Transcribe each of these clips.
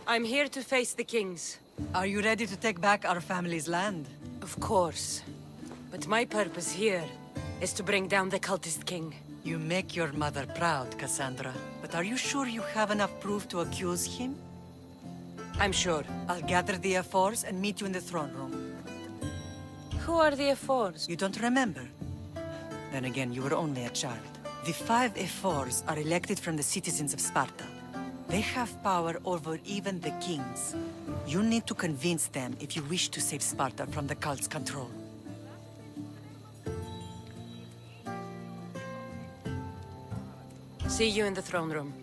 I'm here to face the kings. Are you ready to take back our family's land? Of course. But my purpose here is to bring down the cultist king. You make your mother proud, Cassandra. But are you sure you have enough proof to accuse him? I'm sure. I'll gather the F4s and meet you in the throne room. Who are the F4s? You don't remember? Then again, you were only a child. The 5 F4s are elected from the citizens of Sparta. They have power over even the kings. You need to convince them if you wish to save Sparta from the cult's control. See you in the throne room.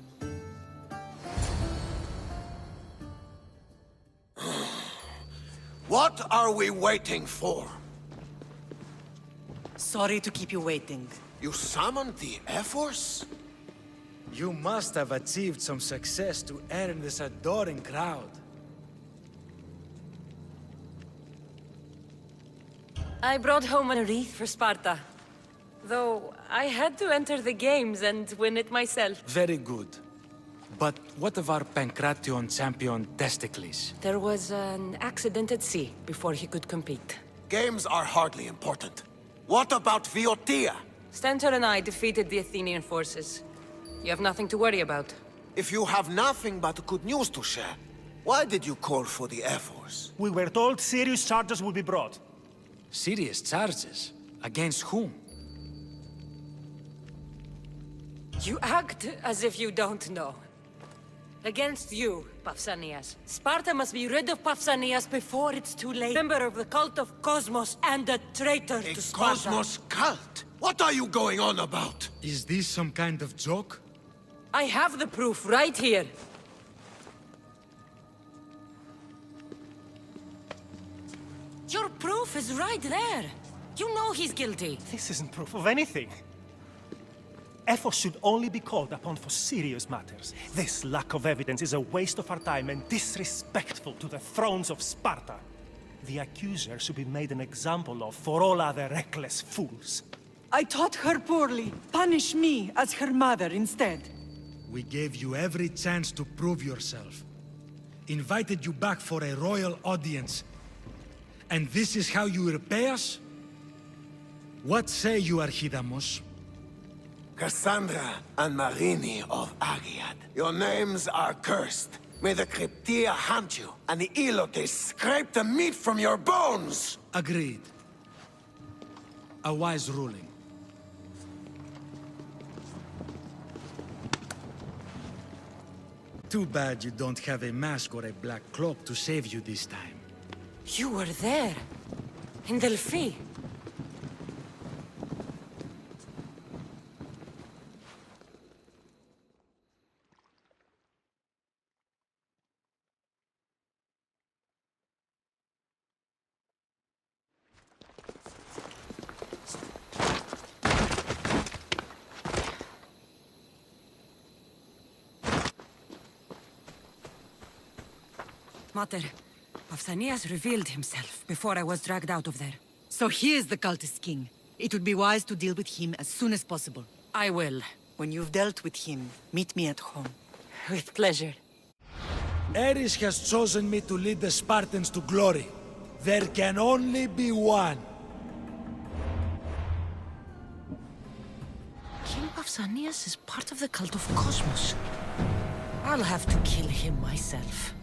What are we waiting for? Sorry to keep you waiting. You summoned the F-Force? You must have achieved some success to earn this adoring crowd. I brought home a wreath for Sparta. Though I had to enter the games and win it myself. Very good. But what of our Pancration champion Testicles? There was an accident at sea before he could compete. Games are hardly important. What about Viotia? Stentor and I defeated the Athenian forces. You have nothing to worry about. If you have nothing but good news to share, why did you call for the F-Force? We were told serious charges would be brought. Serious charges? Against whom? You act as if you don't know. Against you, Pausanias. Sparta must be rid of Pausanias before it's too late. Member of the cult of Cosmos and a traitor A to Sparta. Cosmos cult? What are you going on about? Is this some kind of joke? I have the proof right here. Your proof is right there. You know he's guilty. This isn't proof of anything. Ephos should only be called upon for serious matters. This lack of evidence is a waste of our time and disrespectful to the thrones of Sparta. The accuser should be made an example of for all other reckless fools. I taught her poorly. Punish me as her mother instead. We gave you every chance to prove yourself. Invited you back for a royal audience. And this is how you repay us? What say you, Archidamos? Cassandra and Marini of Agiad. Your names are cursed. May the Cryptia hunt you, and the Elotes scrape the meat from your bones! Agreed. A wise ruling. Too bad you don't have a mask or a black cloak to save you this time. You were there. In Delphi. Mater, Pausanias revealed himself before I was dragged out of there. So he is the cultist king. It would be wise to deal with him as soon as possible. I will. When you've dealt with him, meet me at home. With pleasure. Ares has chosen me to lead the Spartans to glory. There can only be one. King Pausanias is part of the cult of Cosmos. I'll have to kill him myself.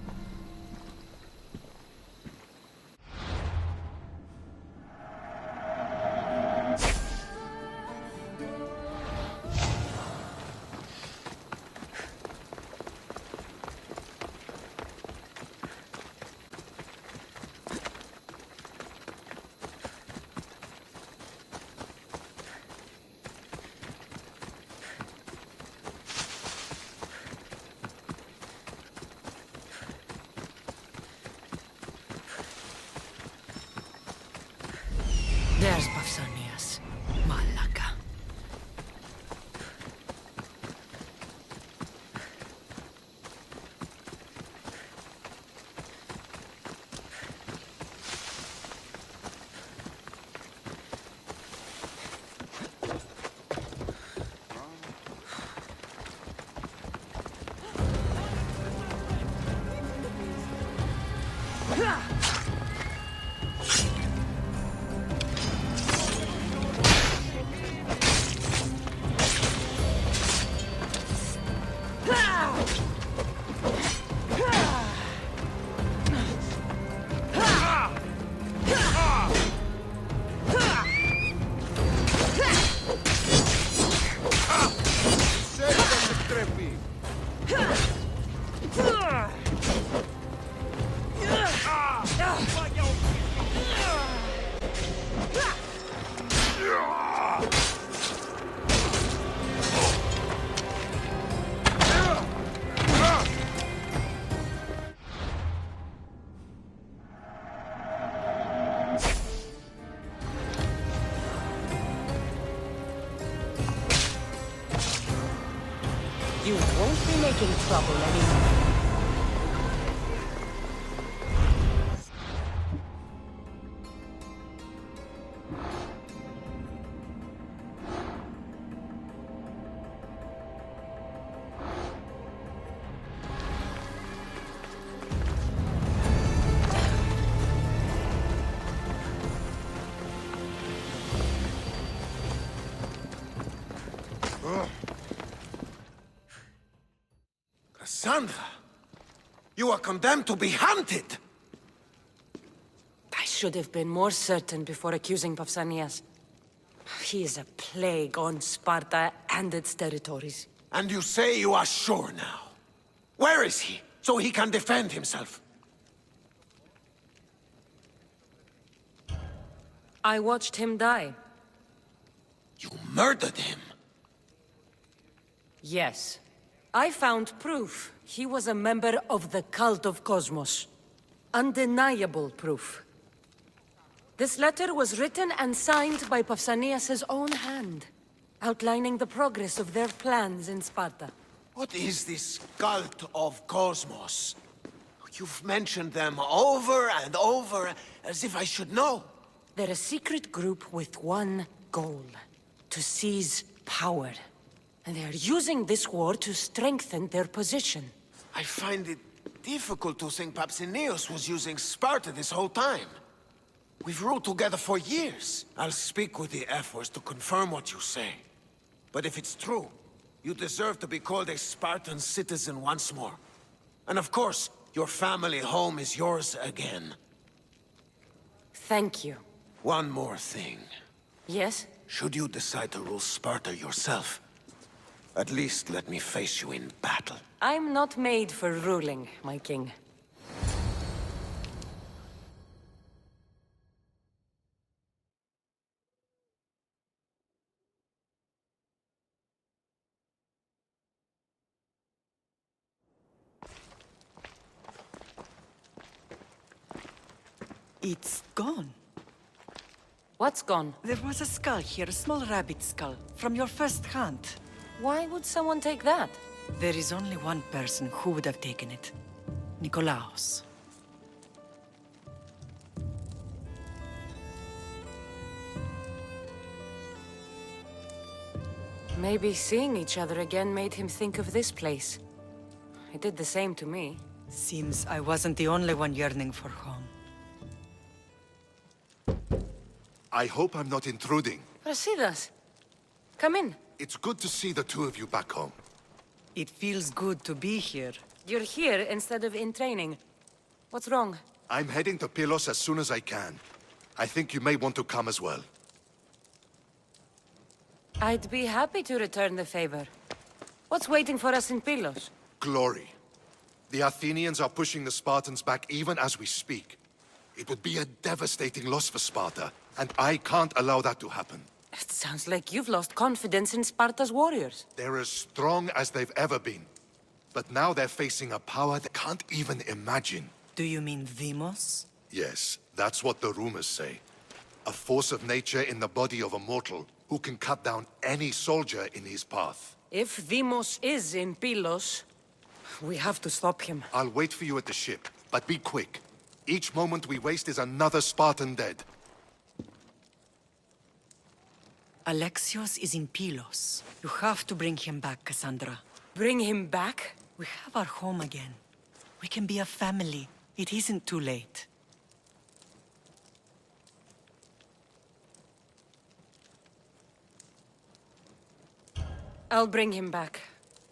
You won't be making trouble anymore. Cassandra! You are condemned to be hunted! I should have been more certain before accusing Pausanias. He is a plague on Sparta and its territories. And you say you are sure now. Where is he, so he can defend himself? I watched him die. You murdered him! Yes. I found proof he was a member of the cult of Cosmos. Undeniable proof. This letter was written and signed by Pausanias' own hand, outlining the progress of their plans in Sparta. What is this cult of Cosmos? You've mentioned them over and over, as if I should know. They're a secret group with one goal: to seize power. And they are using this war to strengthen their position. I find it difficult to think Papsinios was using Sparta this whole time. We've ruled together for years. I'll speak with the Ephors to confirm what you say. But if it's true, you deserve to be called a Spartan citizen once more. And of course, your family home is yours again. Thank you. One more thing. Yes? Should you decide to rule Sparta yourself, at least let me face you in battle. I'm not made for ruling, my king. It's gone. What's gone? There was a skull here, a small rabbit skull, from your first hunt. Why would someone take that? There is only one person who would have taken it. Nikolaos. Maybe seeing each other again made him think of this place. It did the same to me. Seems I wasn't the only one yearning for home. I hope I'm not intruding. Brasidas, come in. It's good to see the two of you back home. It feels good to be here. You're here instead of in training. What's wrong? I'm heading to Pylos as soon as I can. I think you may want to come as well. I'd be happy to return the favor. What's waiting for us in Pylos? Glory. The Athenians are pushing the Spartans back even as we speak. It would be a devastating loss for Sparta, and I can't allow that to happen. It sounds like you've lost confidence in Sparta's warriors. They're as strong as they've ever been. But now they're facing a power they can't even imagine. Do you mean Deimos? Yes, that's what the rumors say. A force of nature in the body of a mortal who can cut down any soldier in his path. If Deimos is in Pylos, we have to stop him. I'll wait for you at the ship, but be quick. Each moment we waste is another Spartan dead. Alexios is in Pylos. You have to bring him back, Cassandra. Bring him back? We have our home again. We can be a family. It isn't too late. I'll bring him back,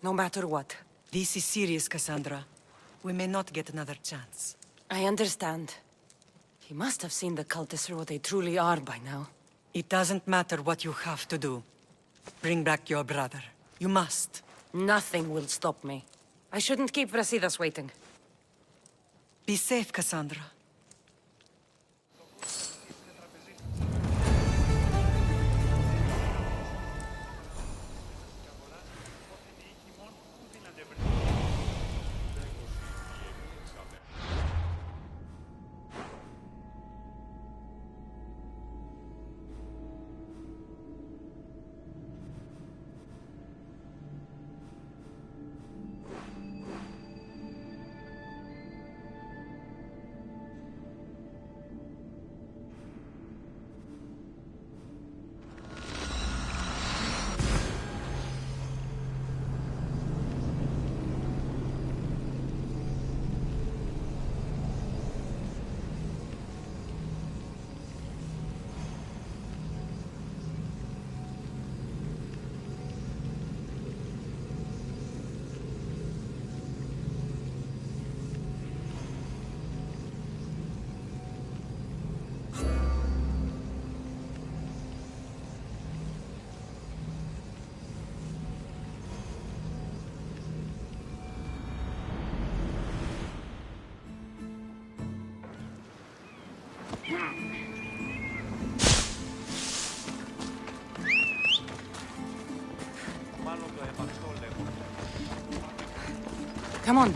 no matter what. This is serious, Cassandra. We may not get another chance. I understand. He must have seen the cultists for what they truly are by now. It doesn't matter what you have to do. Bring back your brother. You must. Nothing will stop me. I shouldn't keep Brasidas waiting. Be safe, Cassandra. Come on.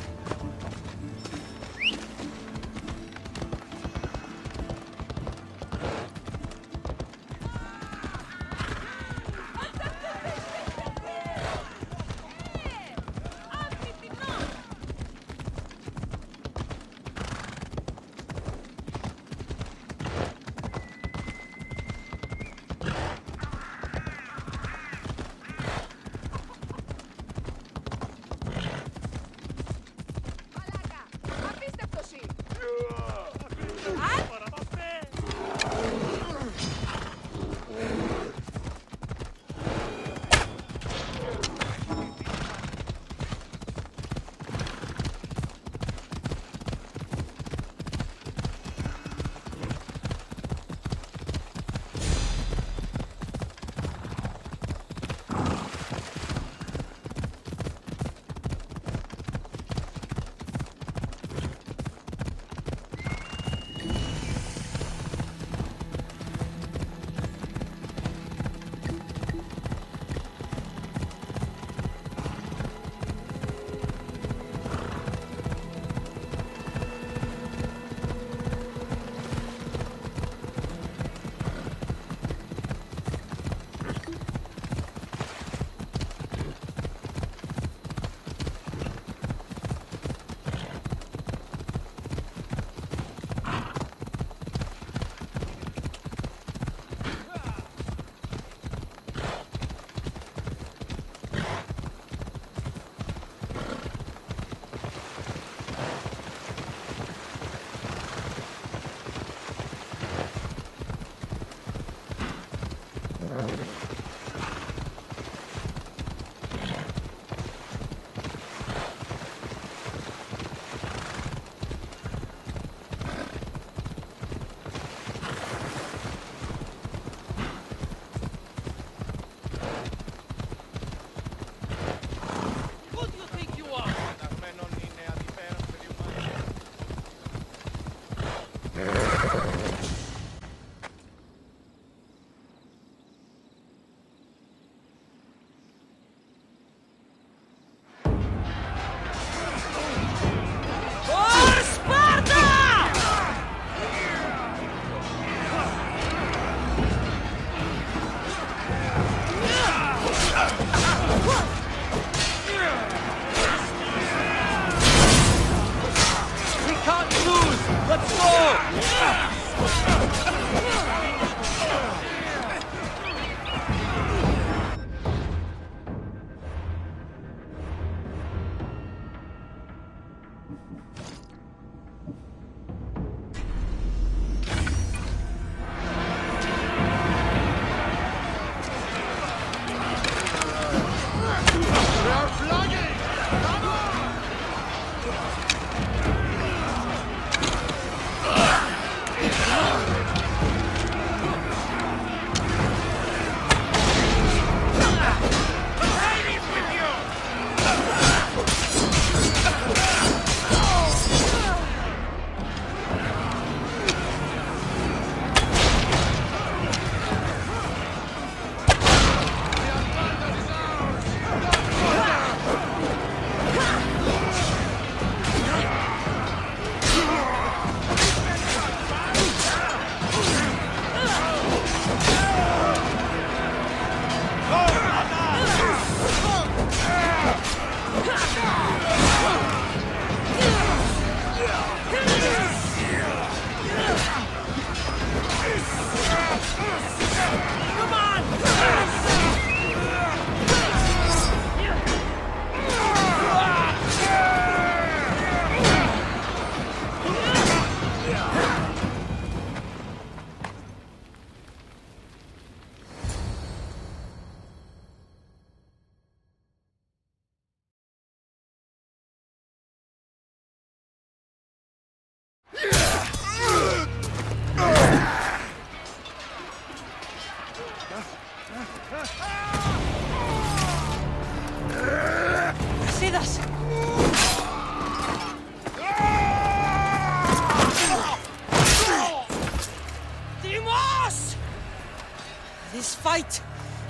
This fight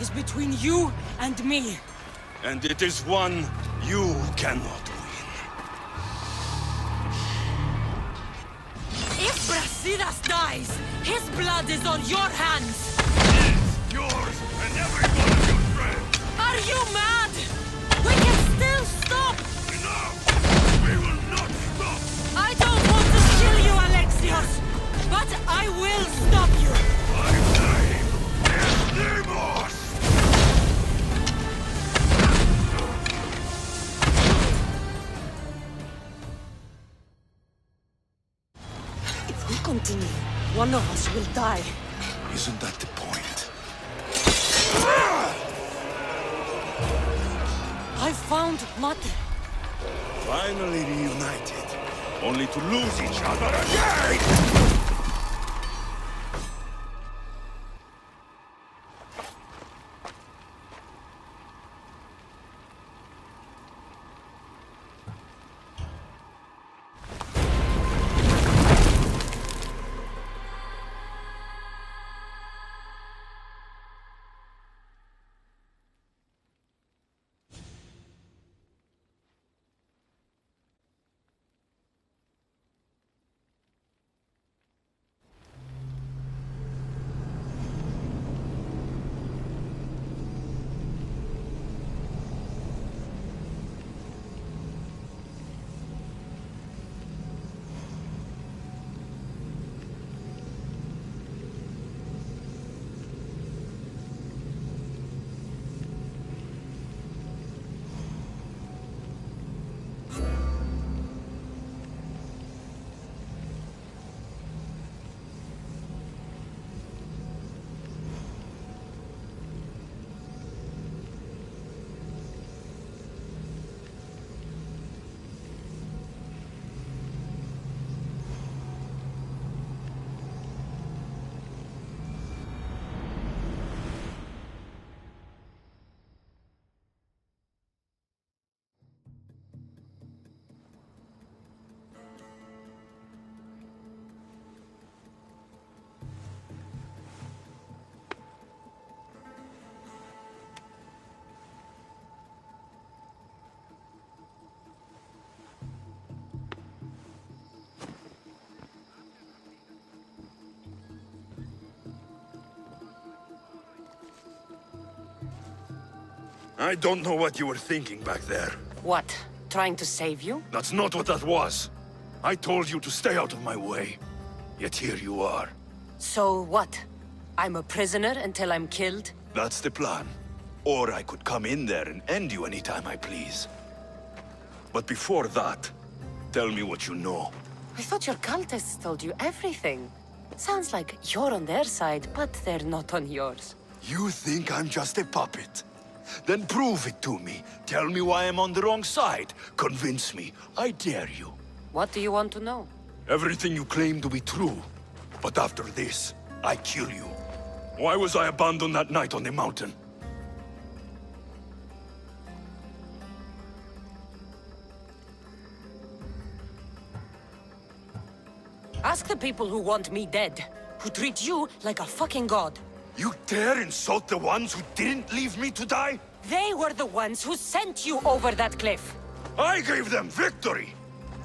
is between you and me. And it is one you cannot win. Alexidas dies, his blood is on your hands! Yours and every one of your friends! Are you mad? We can still stop! Enough! We will not stop! I don't want to kill you, Alexios! But I will stop you! My name is Demos! If we continue, one of us will die. Isn't that the point? I found Mater. Finally reunited, only to lose each other again! I don't know what you were thinking back there. What? Trying to save you? That's not what that was. I told you to stay out of my way. Yet here you are. So what? I'm a prisoner until I'm killed? That's the plan. Or I could come in there and end you anytime I please. But before that, tell me what you know. I thought your cultists told you everything. Sounds like you're on their side, but they're not on yours. You think I'm just a puppet? Then prove it to me. Tell me why I'm on the wrong side. Convince me. I dare you. What do you want to know? Everything you claim to be true. But after this, I kill you. Why was I abandoned that night on the mountain? Ask the people who want me dead, who treat you like a fucking god. You dare insult the ones who didn't leave me to die? They were the ones who sent you over that cliff. I gave them victory!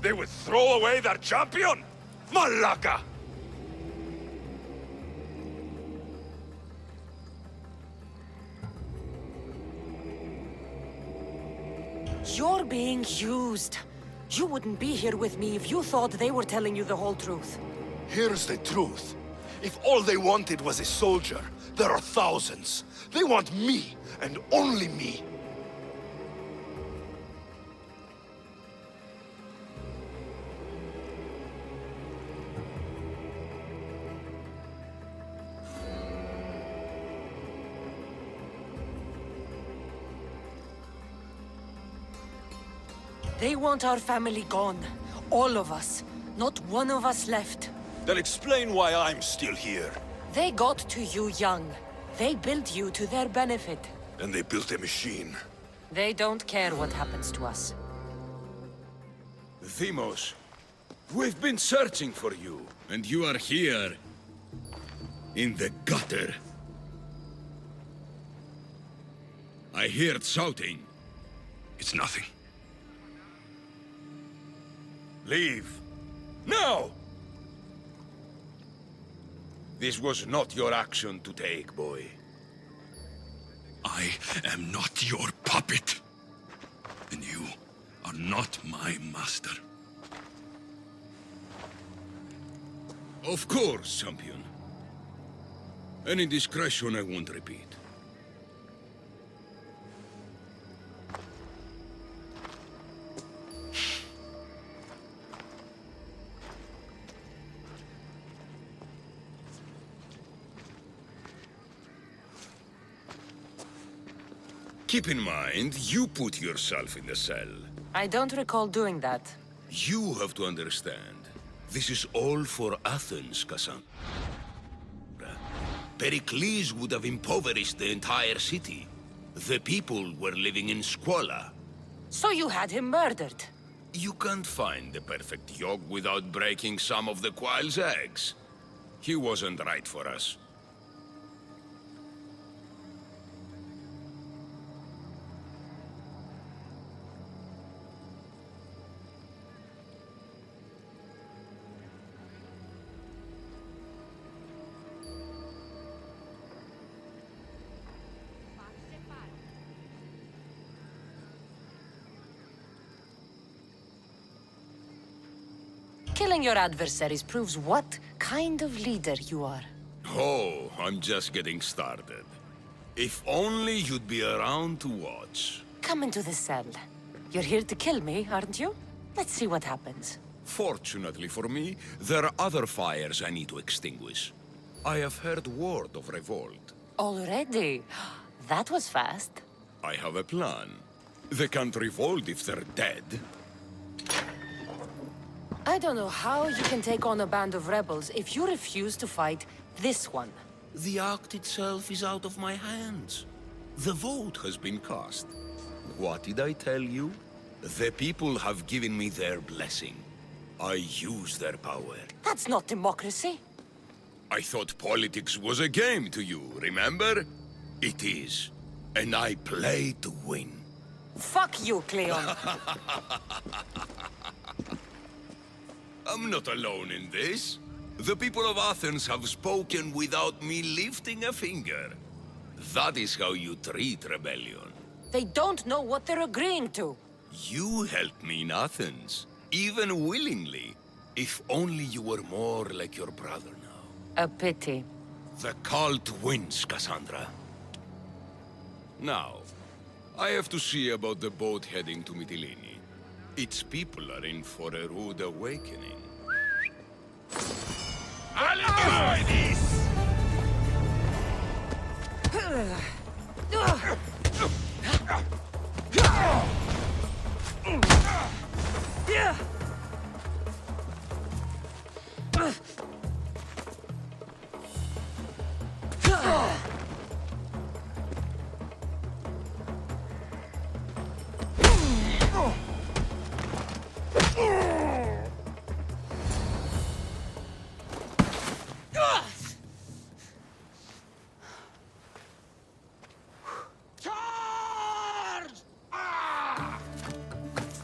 They would throw away their champion? Malaka! You're being used. You wouldn't be here with me if you thought they were telling you the whole truth. Here's the truth. If all they wanted was a soldier, there are thousands. They want me, and only me. They want our family gone. All of us. Not one of us left. Then explain why I'm still here. They got to you young. They built you to their benefit. And they built a machine. They don't care what happens to us. Themos, we've been searching for you, and you are here. In the gutter. I heard shouting. It's nothing. Leave. Now! This was not your action to take, boy. I am not your puppet. And you are not my master. Of course, champion. Any indiscretion I won't repeat. Keep in mind, you put yourself in the cell. I don't recall doing that. You have to understand. This is all for Athens, Cassandra. Pericles would have impoverished the entire city. The people were living in squalor. So you had him murdered? You can't find the perfect yolk without breaking some of the quail's eggs. He wasn't right for us. Killing your adversaries proves what kind of leader you are. Oh, I'm just getting started. If only you'd be around to watch. Come into the cell. You're here to kill me, aren't you? Let's see what happens. Fortunately for me, there are other fires I need to extinguish. I have heard word of revolt. Already? That was fast. I have a plan. They can't revolt if they're dead. I don't know how you can take on a band of rebels if you refuse to fight this one. The act itself is out of my hands. The vote has been cast. What did I tell you? The people have given me their blessing. I use their power. That's not democracy. I thought politics was a game to you, remember? It is. And I play to win. Fuck you, Cleon. I'm not alone in this. The people of Athens have spoken without me lifting a finger. That is how you treat rebellion. They don't know what they're agreeing to. You helped me in Athens, even willingly. If only you were more like your brother now. A pity. The cult wins, Cassandra. Now, I have to see about the boat heading to Mytilene. Its people are in for a rude awakening. I'll enjoy this!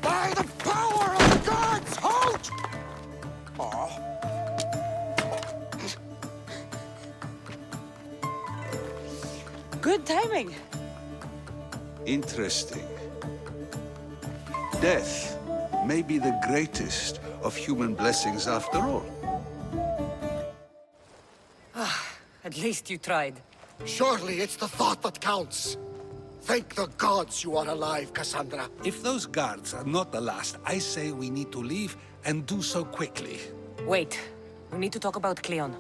By the power of the gods, halt! Good timing. Interesting. Death may be the greatest of human blessings after all. At least you tried. Surely it's the thought that counts. Thank the gods you are alive, Cassandra. If those guards are not the last, I say we need to leave and do so quickly. Wait. We need to talk about Cleon.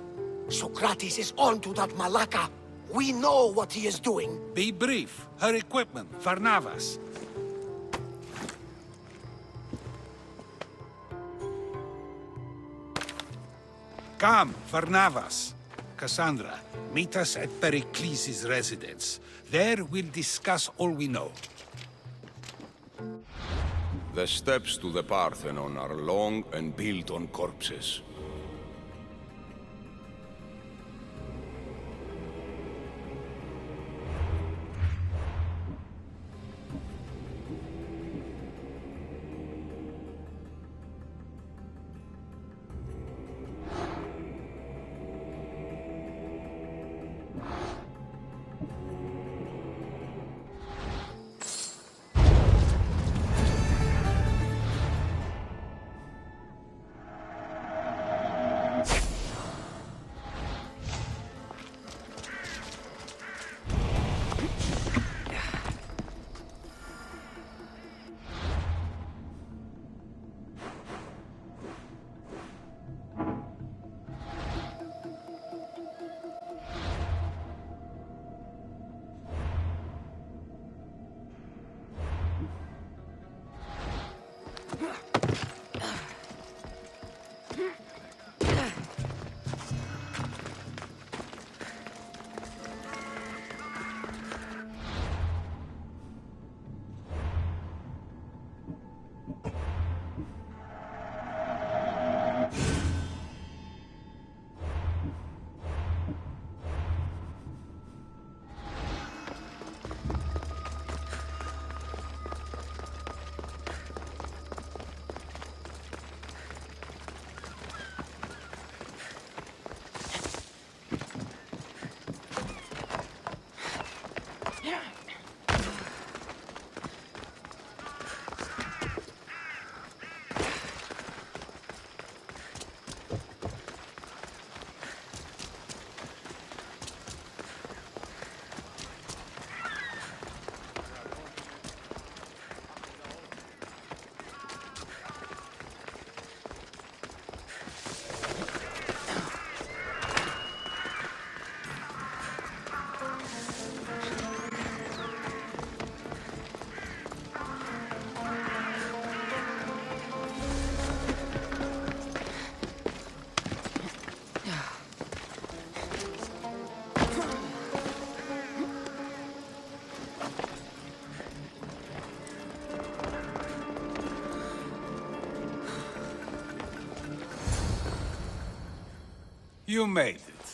Socrates is on to that Malaka. We know what he is doing. Be brief. Her equipment, Varnavas. Come, Varnavas. Cassandra, meet us at Pericles' residence. There we'll discuss all we know. The steps to the Parthenon are long and built on corpses. You made it.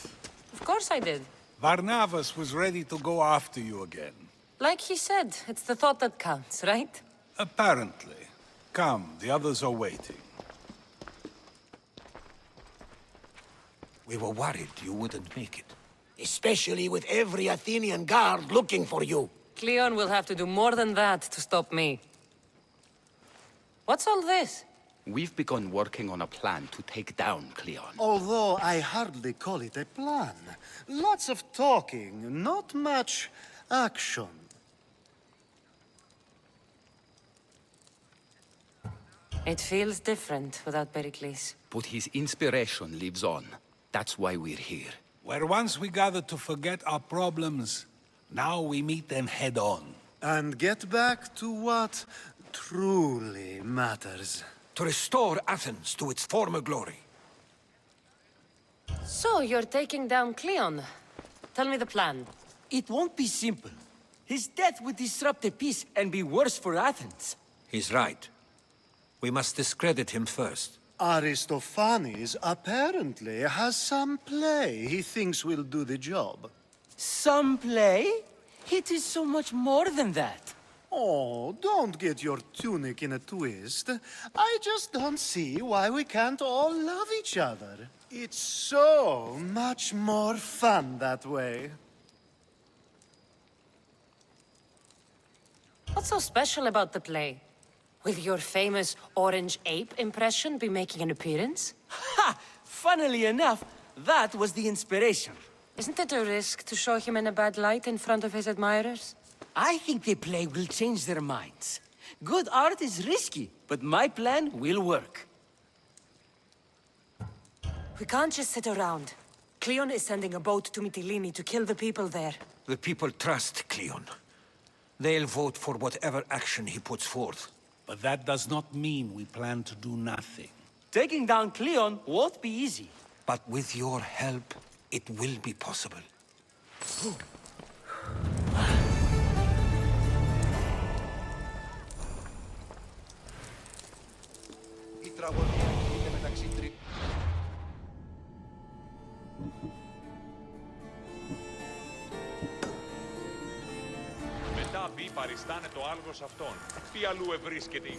Of course I did. Varnavas was ready to go after you again. Like he said, it's the thought that counts, right? Apparently. Come, the others are waiting. We were worried you wouldn't make it. Especially with every Athenian guard looking for you. Cleon will have to do more than that to stop me. What's all this? We've begun working on a plan to take down Cleon. Although I hardly call it a plan. Lots of talking, not much action. It feels different without Pericles. But his inspiration lives on. That's why we're here. Where once we gathered to forget our problems, now we meet them head on. And get back to what truly matters. To restore Athens to its former glory. So, you're taking down Cleon. Tell me the plan. It won't be simple. His death would disrupt the peace and be worse for Athens. He's right. We must discredit him first. Aristophanes apparently has some play he thinks will do the job. Some play? It is so much more than that. Oh, don't get your tunic in a twist. I just don't see why we can't all love each other. It's so much more fun that way. What's so special about the play? Will your famous orange ape impression be making an appearance? Ha! Funnily enough, that was the inspiration. Isn't it a risk to show him in a bad light in front of his admirers? I think the play will change their minds. Good art is risky, but my plan will work. We can't just sit around. Cleon is sending a boat to Mytilene to kill the people there. The people trust Cleon. They'll vote for whatever action he puts forth. But that does not mean we plan to do nothing. Taking down Cleon won't be easy. But with your help, it will be possible. Μετά μπει παριστάνε το άλγος αυτόν. Τι αλλού ευρίσκεται.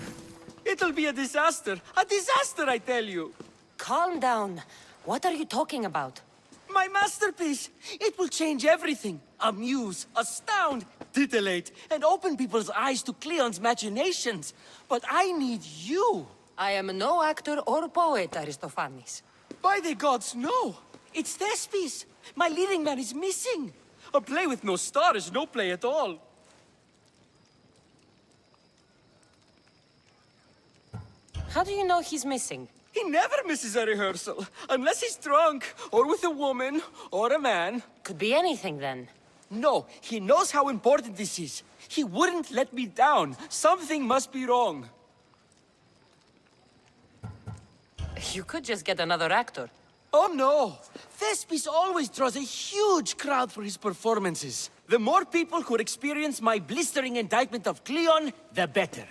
It'll be a disaster! A disaster, I tell you! Calm down. What are you talking about? My masterpiece! It will change everything. Amuse, astound, titillate, and open people's eyes to Cleon's machinations. But I need you. I am no actor or poet, Aristophanes. By the gods, no! It's Thespis! My leading man is missing! A play with no star is no play at all. How do you know he's missing? He never misses a rehearsal, unless he's drunk, or with a woman, or a man. Could be anything then. No, he knows how important this is. He wouldn't let me down. Something must be wrong. You could just get another actor. Oh no! Thespis always draws a huge crowd for his performances. The more people who experience my blistering indictment of Cleon, the better.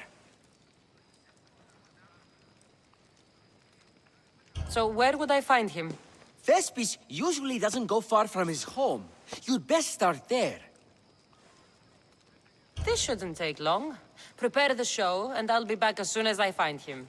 So where would I find him? Thespis usually doesn't go far from his home. You'd best start there. This shouldn't take long. Prepare the show, and I'll be back as soon as I find him.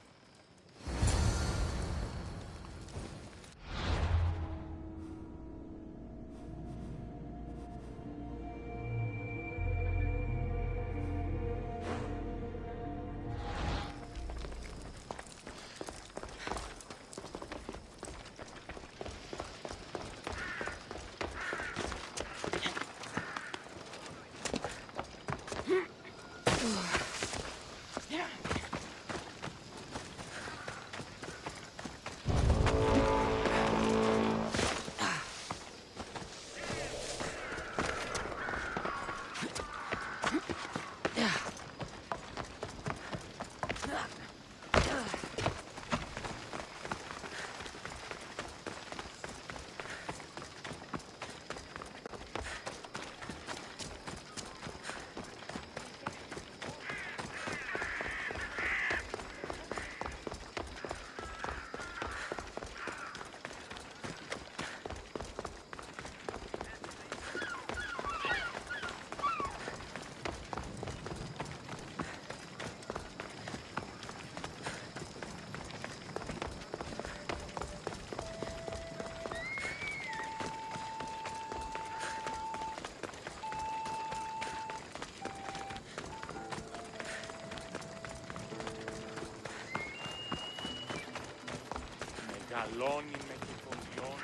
Αλώνει με κυφωδιών.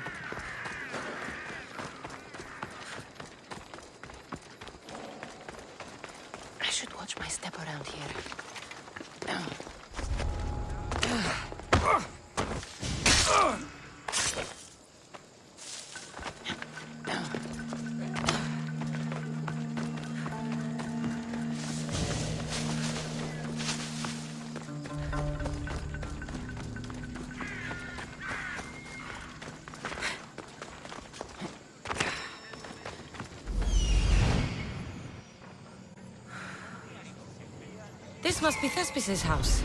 I should watch my step around here. This must be Thespis' house.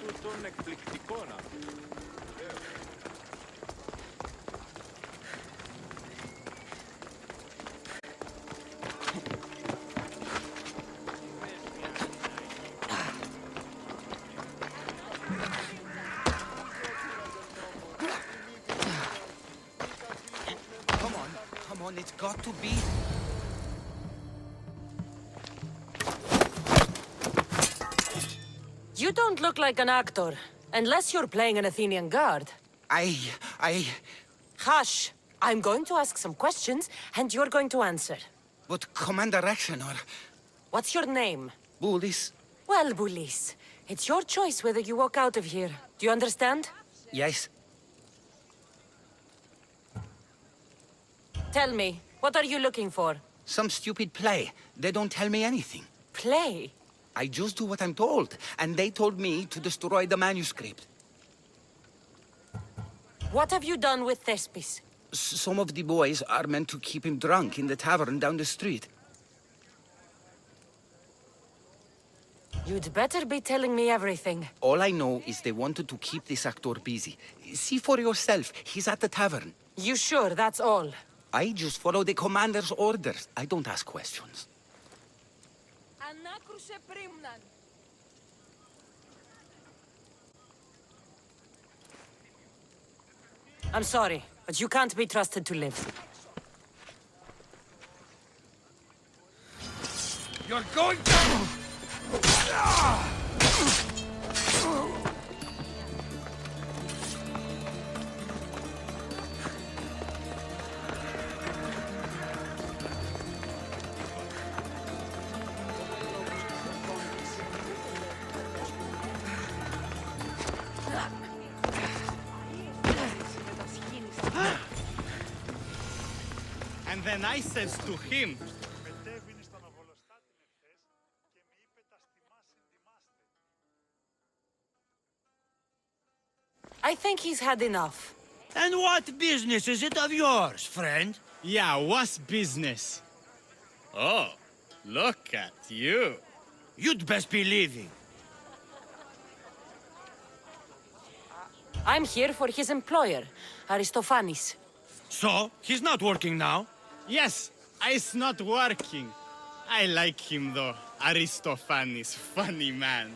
Τούτον εκπληκτικό να. Come on, it's got to be... You don't look like an actor, unless you're playing an Athenian guard. I... Hush! I'm going to ask some questions, and you're going to answer. But Commander Rexenor... What's your name? Bulis? Well, Bulis, it's your choice whether you walk out of here. Do you understand? Yes. Tell me, what are you looking for? Some stupid play. They don't tell me anything. Play? I just do what I'm told, and they told me to destroy the manuscript. What have you done with Thespis? Some of the boys are meant to keep him drunk in the tavern down the street. You'd better be telling me everything. All I know is they wanted to keep this actor busy. See for yourself, he's at the tavern. You sure that's all? I just follow the commander's orders. I don't ask questions. I'm sorry, but you can't be trusted to live. You're going down! And then I says to him, I think he's had enough. And what business is it of yours, friend? yeah, what's business? Oh, look at you. You'd best be leaving. I'm here for his employer, Aristophanes. So, he's not working now? Yes, it's not working. I like him though, Aristophanes, funny man.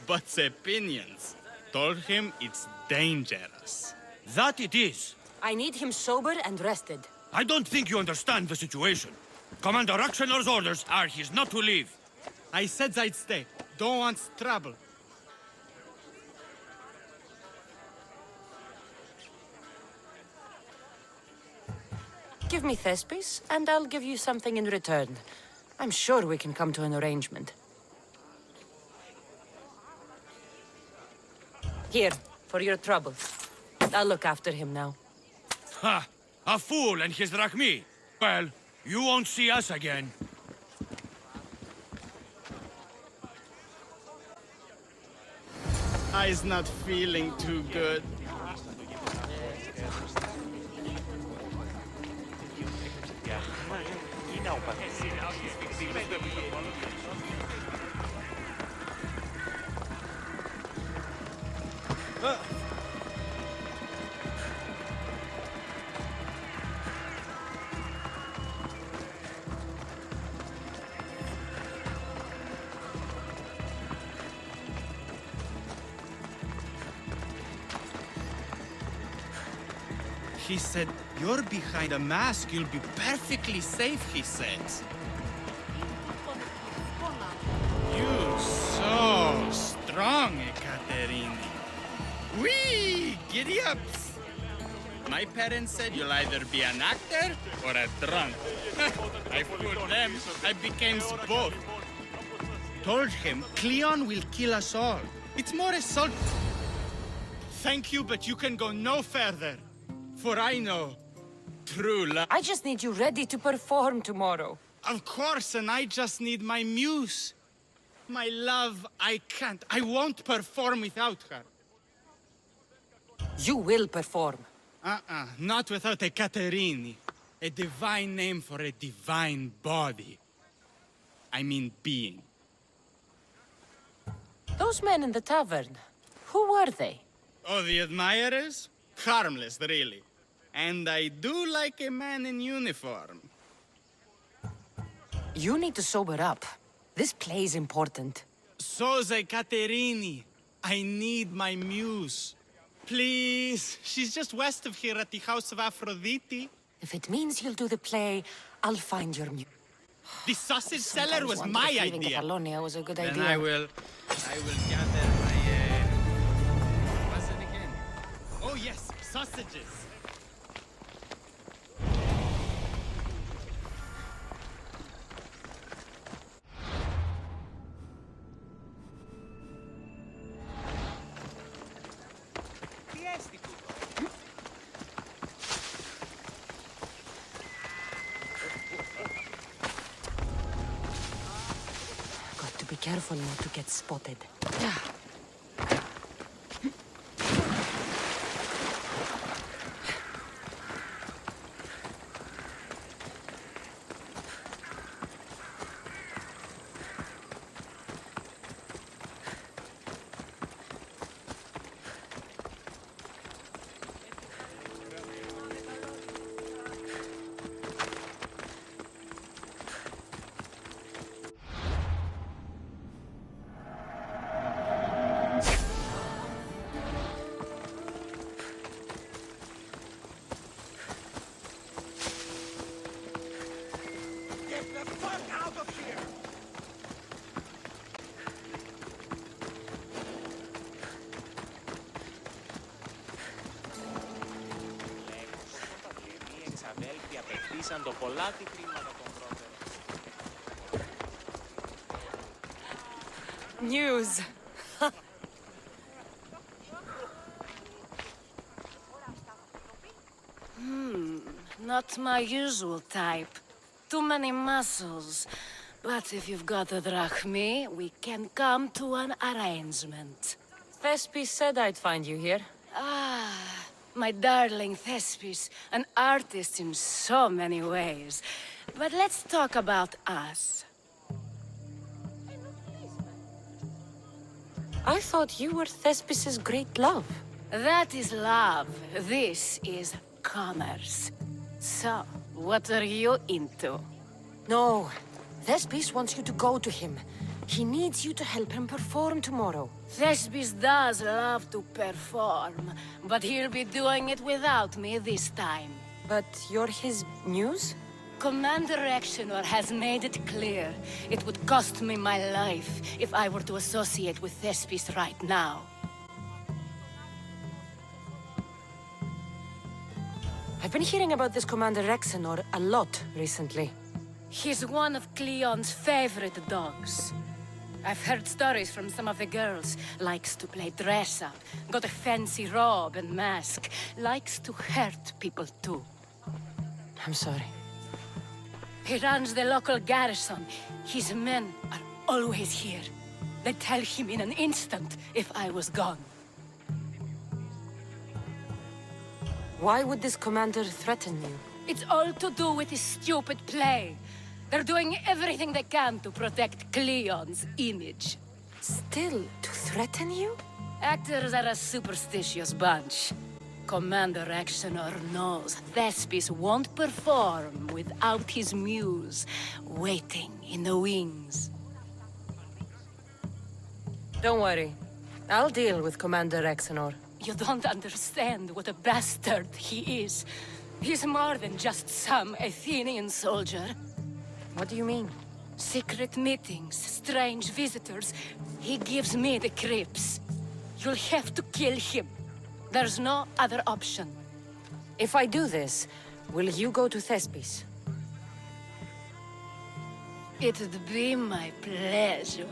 But the opinions told him it's dangerous. That it is. I need him sober and rested. I don't think you understand the situation. Commander Rexenor's orders are he's not to leave. I said I'd stay. Don't want trouble. Give me Thespis, and I'll give you something in return. I'm sure we can come to an arrangement. Here, for your trouble. I'll look after him now. Ha! A fool and his drachmi. Well, you won't see us again. I's not feeling too good. He said, you're behind a mask, you'll be perfectly safe, he said. Hey, giddy-ups! My parents said you'll either be an actor or a drunk. I fooled them. I became both. Told him Cleon will kill us all. It's more assault. Thank you, but you can go no further. For I know true love. I just need you ready to perform tomorrow. Of course, and I just need my muse. My love, I can't. I won't perform without her. You will perform. Not without a Caterini. A divine name for a divine body. I mean being. Those men in the tavern, who were they? Oh, the admirers? Harmless, really. And I do like a man in uniform. You need to sober up. This play's important. Soze Caterini. I need my muse. Please. She's just west of here at the House of Aphrodite. If it means you'll do the play, I'll find your muse. The sausage seller was my Leaving idea. Kefalonia was a good Then idea. I will gather my, what's it again? Oh yes, sausages. Got to be careful not to get spotted. το πολλάτι χρήματα των πρώτερων. News. Not my usual type. Too many muscles. But if you've got a drachmi, we can come to an arrangement. Thespis said I'd find you here. Ah, my darling Thespis, an artist in so many ways. But let's talk about us. I thought you were Thespis's great love. That is love. This is commerce. So, what are you into? No. Thespis wants you to go to him. He needs you to help him perform tomorrow. Thespis does love to perform, but he'll be doing it without me this time. But you're his muse? Commander Exenor has made it clear it would cost me my life if I were to associate with Thespis right now. I've been hearing about this Commander Exenor a lot recently. He's one of Cleon's favorite dogs. I've heard stories from some of the girls. Likes to play dress-up, got a fancy robe and mask. Likes to hurt people too. I'm sorry. He runs the local garrison. His men are always here. They'd tell him in an instant if I was gone. Why would this commander threaten you? It's all to do with his stupid play. They're doing everything they can to protect Cleon's image. Still, to threaten you? Actors are a superstitious bunch. Commander Exenor knows Thespis won't perform without his muse waiting in the wings. Don't worry. I'll deal with Commander Exenor. You don't understand what a bastard he is. He's more than just some Athenian soldier. What do you mean? Secret meetings, strange visitors. He gives me the creeps. You'll have to kill him. There's no other option. If I do this, will you go to Thespis? It'd be my pleasure.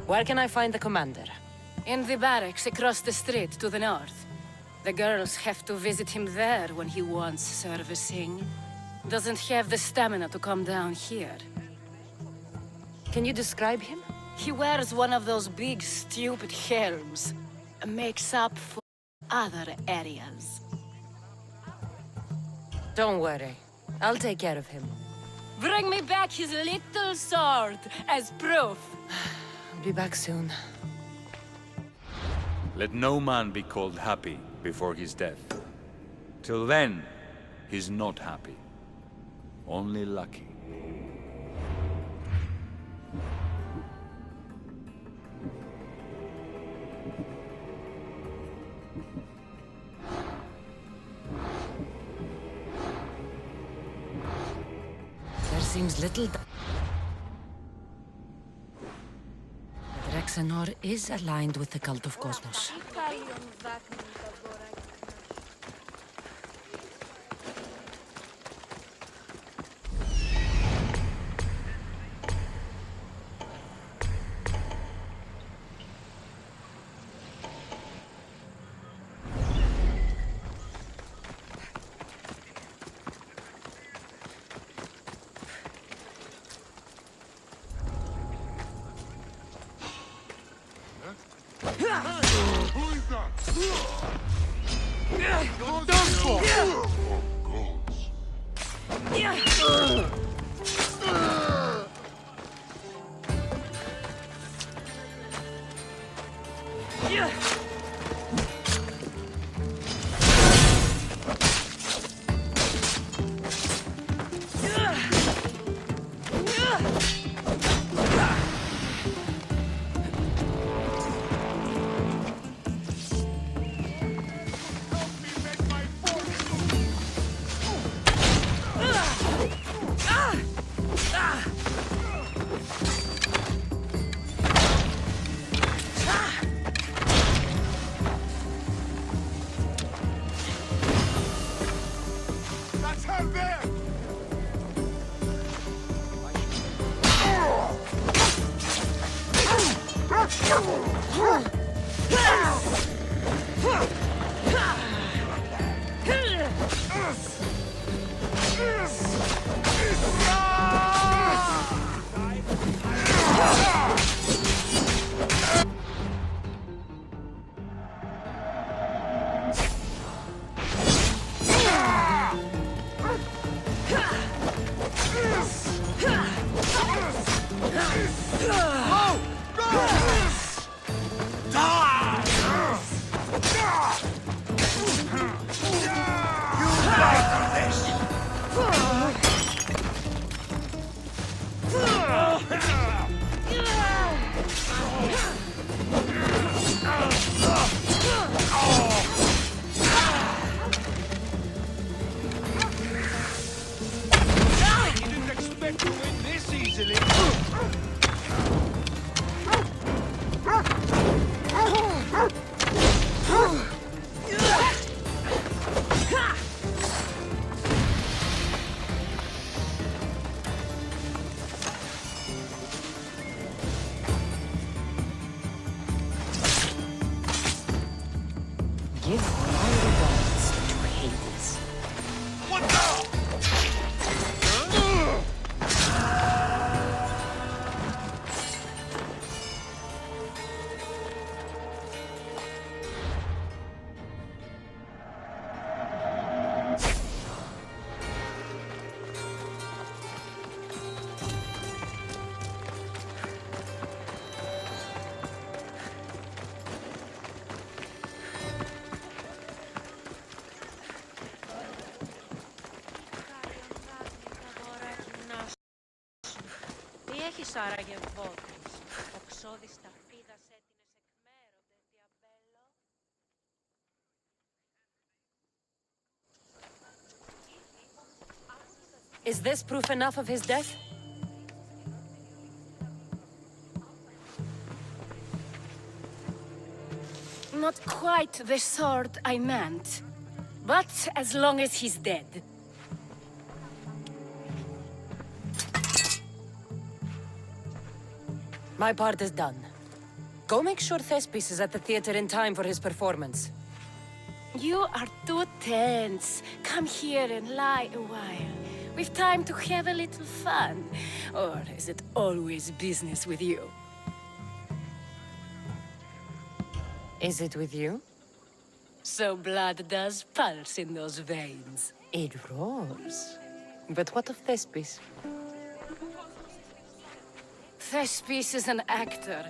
Where can I find the commander? In the barracks across the street to the north. The girls have to visit him there when he wants servicing. Doesn't have the stamina to come down here. Can you describe him? He wears one of those big, stupid helms. Makes up for other areas. Don't worry. I'll take care of him. Bring me back his little sword as proof. I'll be back soon. Let no man be called happy before his death. Till then, he's not happy. Only lucky. There seems little... Rexenor is aligned with the cult of Cosmos. Give my regards to Hades. έχεις άραγε βότρες, οξώδης ταφίδας έτεινες εκ μέρονται, διαμπέλο. Is this proof enough of his death? not quite the sort I meant. But as long as he's dead. My part is done. Go make sure Thespis is at the theater in time for his performance. You are too tense. Come here and lie a while. We've time to have a little fun. Or is it always business with you? Is it with you? So blood does pulse in those veins. It roars. But what of Thespis? Thespis is an actor.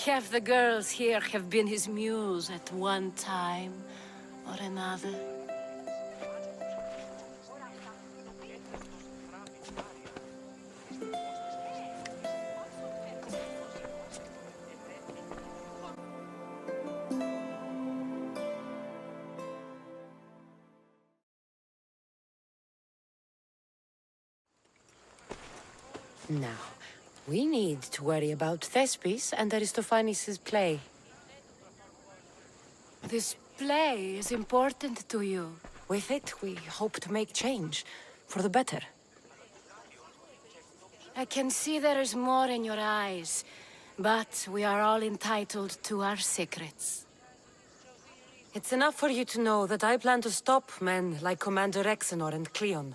Half the girls here have been his muse at one time or another. Now, we need to worry about Thespis and Aristophanes' play. This play is important to you. With it, we hope to make change, for the better. I can see there is more in your eyes, but we are all entitled to our secrets. It's enough for you to know that I plan to stop men like Commander Rexenor and Cleon.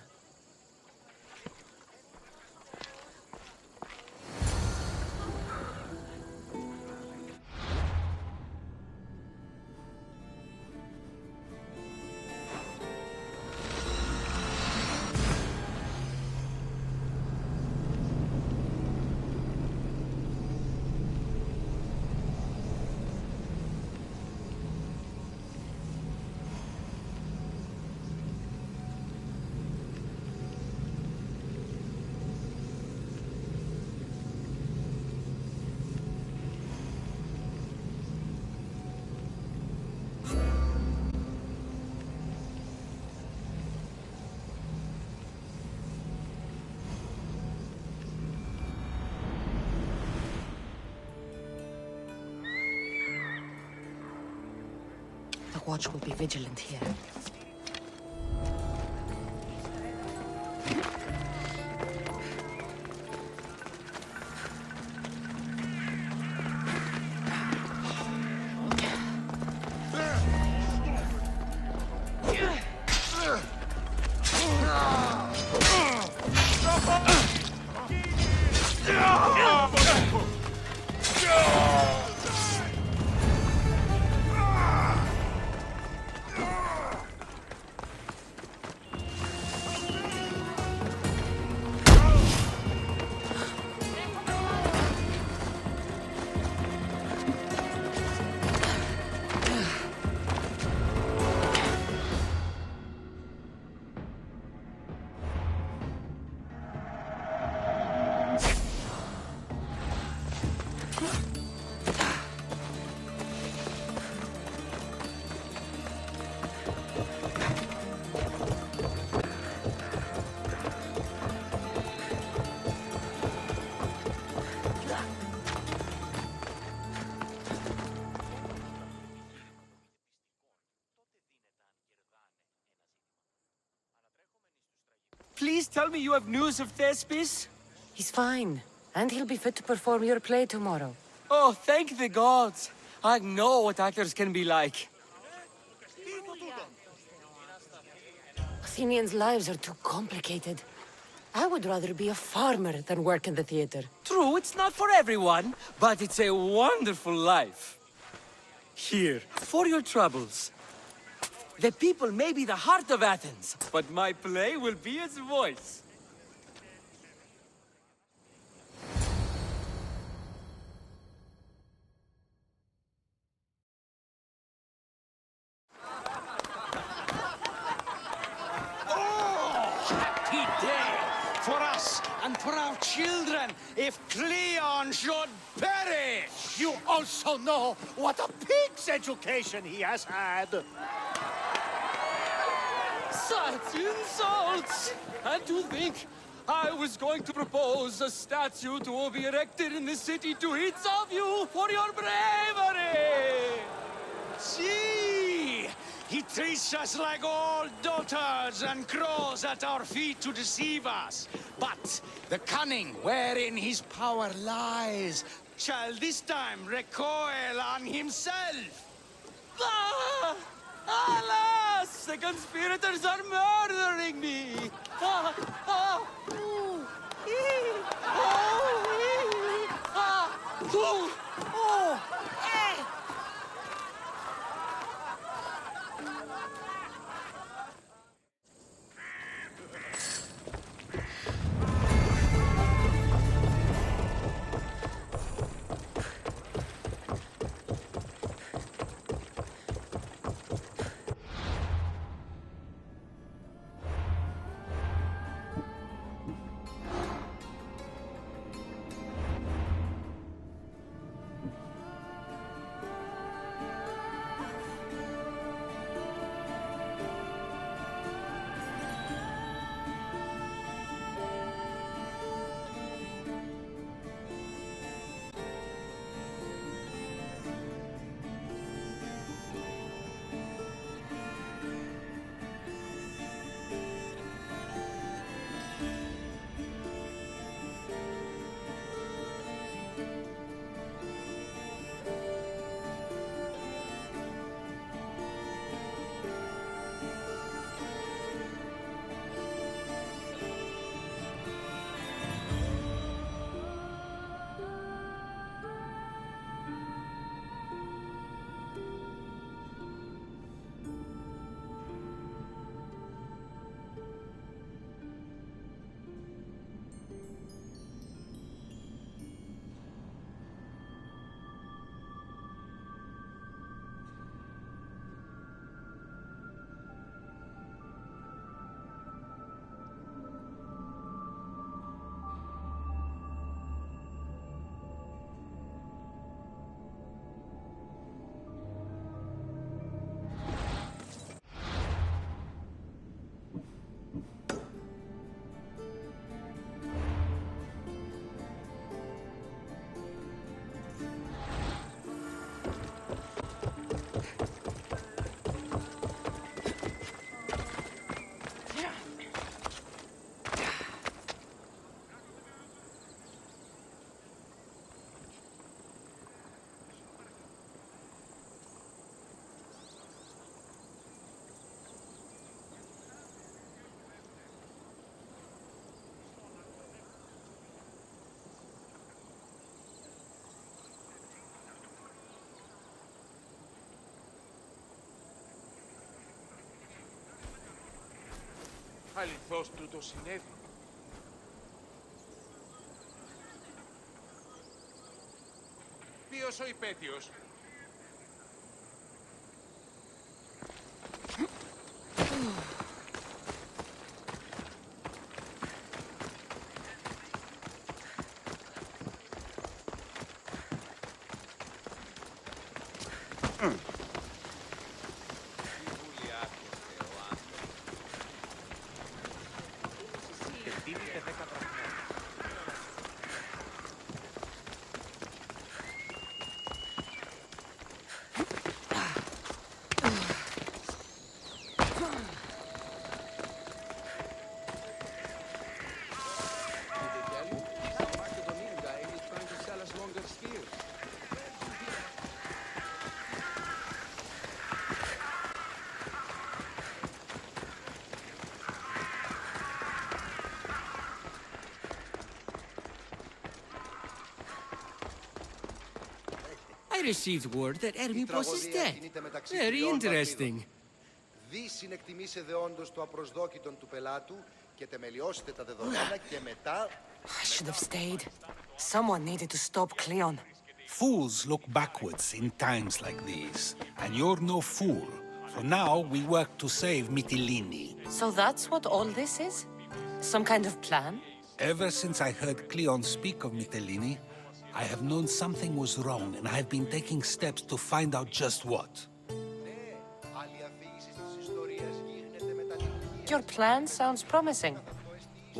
The watch will be vigilant here. Please tell me you have news of Thespis? He's fine, and he'll be fit to perform your play tomorrow. Oh, thank the gods. I know what actors can be like. Athenians' lives are too complicated. I would rather be a farmer than work in the theater. True, it's not for everyone, but it's a wonderful life. Here, for your troubles. The people may be the heart of Athens, but my play will be its voice. Happy day for us and for our children if Cleon should perish! You also know what a pig's education he has had. Such insults! And to think I was going to propose a statue to be erected in the city to each of you for your bravery! See? He treats us like old dotards and crawls at our feet to deceive us. But the cunning wherein his power lies shall this time recoil on himself. Ah! Alas! The conspirators are murdering me! Ah! Ah! Ooh! Ee! Oh! Ee! Ah! Ooh! Oh! Eh! Αληθώς τούτο συνέβη. Ποιος ο υπέτειος? I received word that Hermipos is dead. Very interesting. Δι συνεκτιμήσε δεόντως το απροσδόκητον του πελάτου και τεμελιώσετε τα δεδομένα και μετά... I should have stayed. Someone needed to stop Cleon. Fools look backwards in times like these, and you're no fool. So now we work to save Mytilene. So that's what all this is? Some kind of plan? Ever since I heard Cleon speak of Mytilene, I have known something was wrong, and I have been taking steps to find out just what. Your plan sounds promising.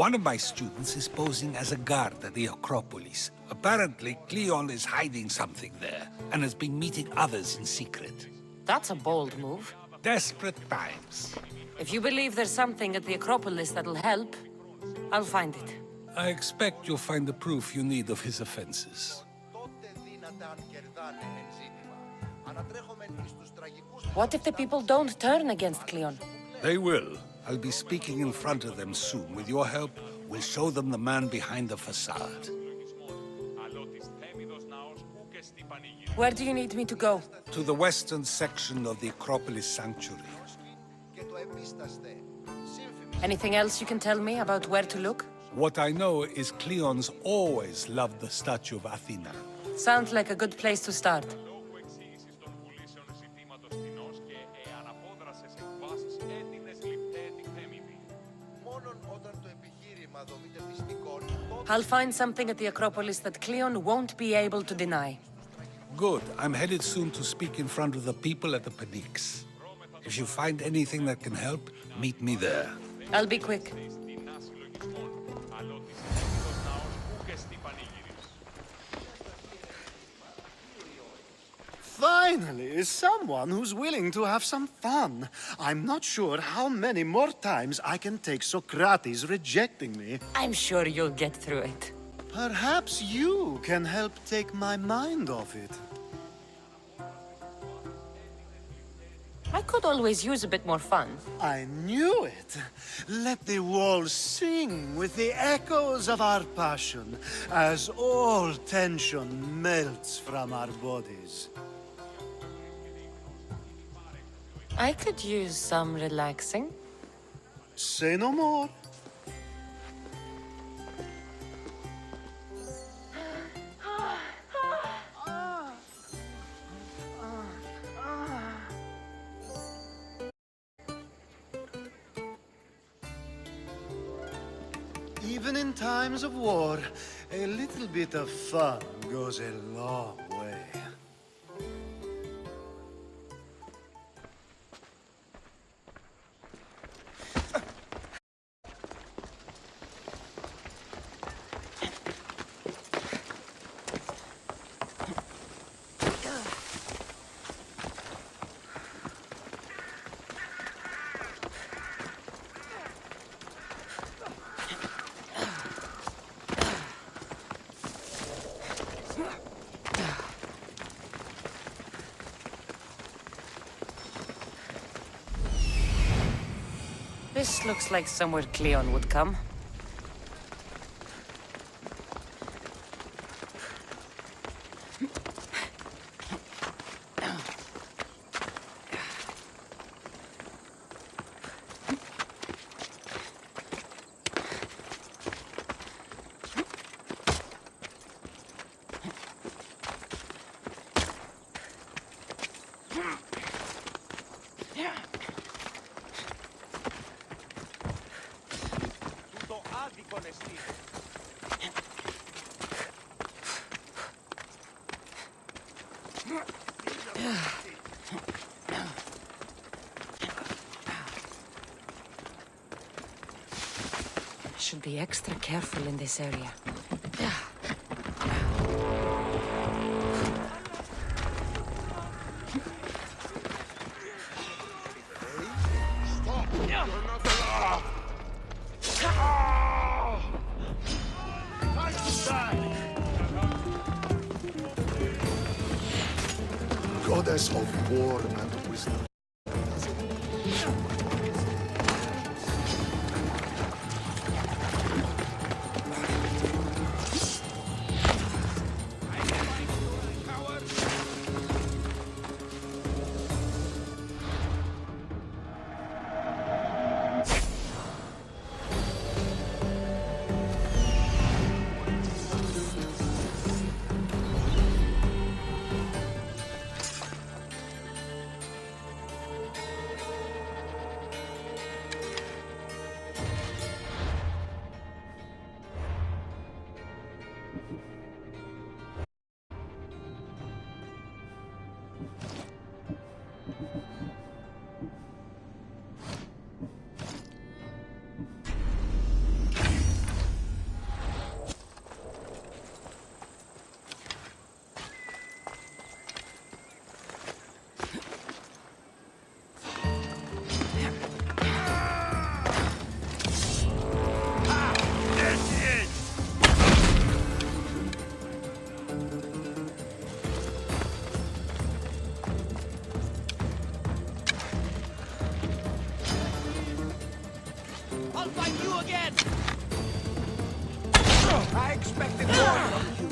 One of my students is posing as a guard at the Acropolis. Apparently, Cleon is hiding something there, and has been meeting others in secret. That's a bold move. Desperate times. If you believe there's something at the Acropolis that'll help, I'll find it. I expect you'll find the proof you need of his offenses. What if the people don't turn against Cleon? They will. I'll be speaking in front of them soon. With your help, we'll show them the man behind the facade. Where do you need me to go? To the western section of the Acropolis Sanctuary. Anything else you can tell me about where to look? What I know is Cleon's always loved the statue of Athena. Sounds like a good place to start. I'll find something at the Acropolis that Cleon won't be able to deny. Good. I'm headed soon to speak in front of the people at the Pnyx. If you find anything that can help, meet me there. I'll be quick. Finally, someone who's willing to have some fun. I'm not sure how many more times I can take Socrates rejecting me. I'm sure you'll get through it. Perhaps you can help take my mind off it. I could always use a bit more fun. I knew it. Let the walls sing with the echoes of our passion as all tension melts from our bodies. I could use some relaxing. Say no more. Even in times of war, a little bit of fun goes a long way. This looks like somewhere Cleon would come. Should be extra careful in this area. Goddess of war and wisdom. expected more from you.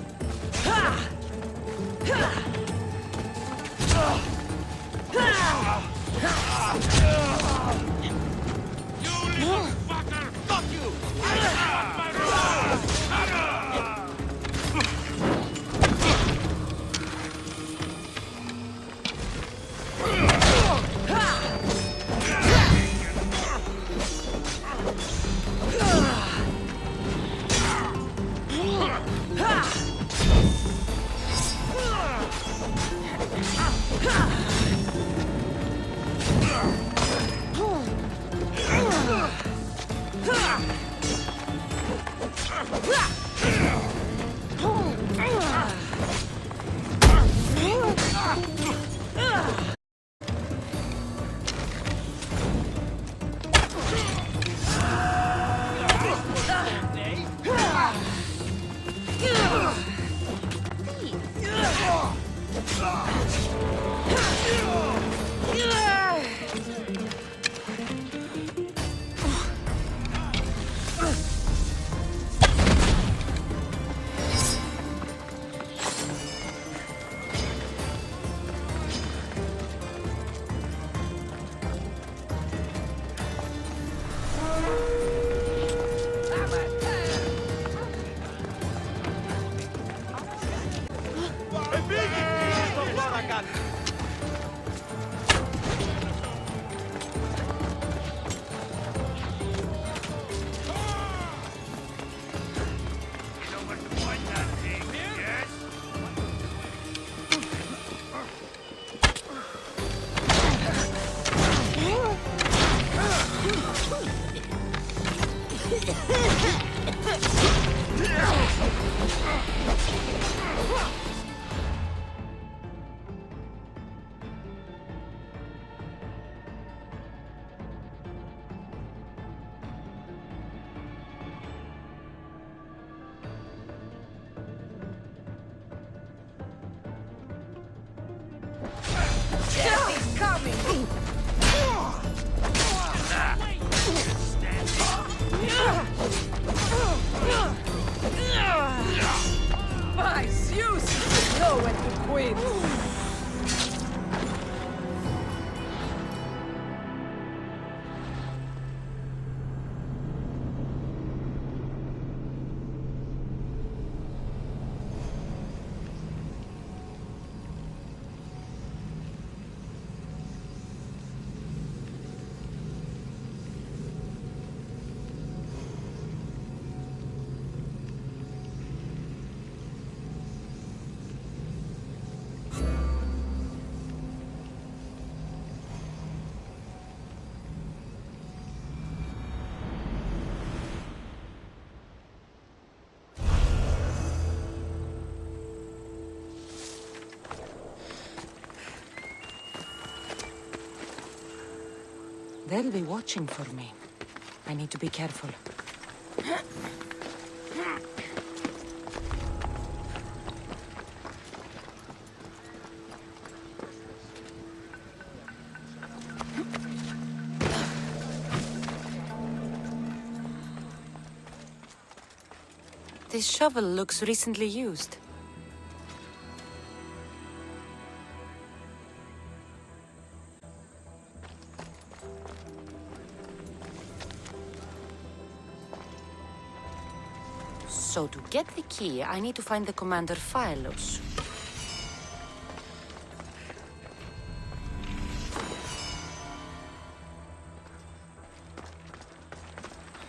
Death is coming! My Zeus! Know when to quit! They'll be watching for me. I need to be careful. This shovel looks recently used. So to get the key, I need to find the commander Phylos.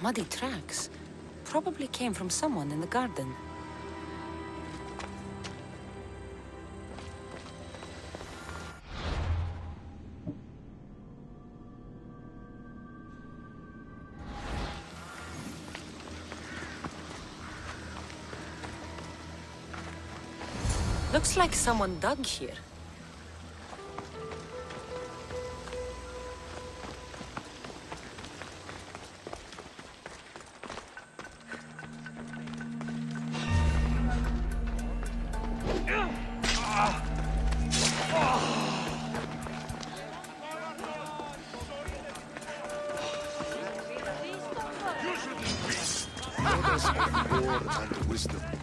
Muddy tracks. Probably came from someone in the garden. Looks like someone dug here. Let us have war and wisdom.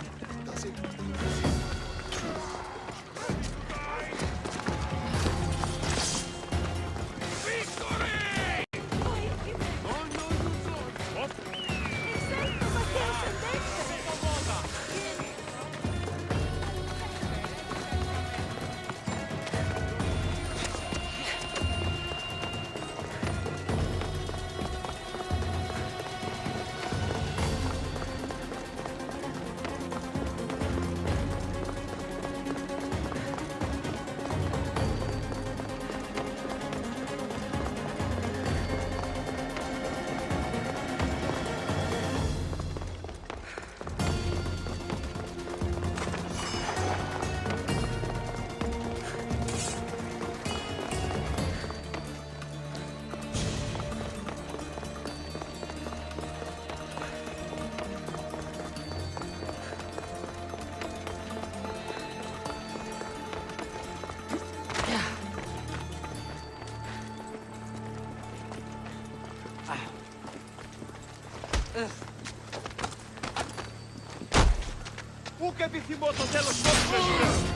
Πού και επιθυμώ το τέλος κόσμου.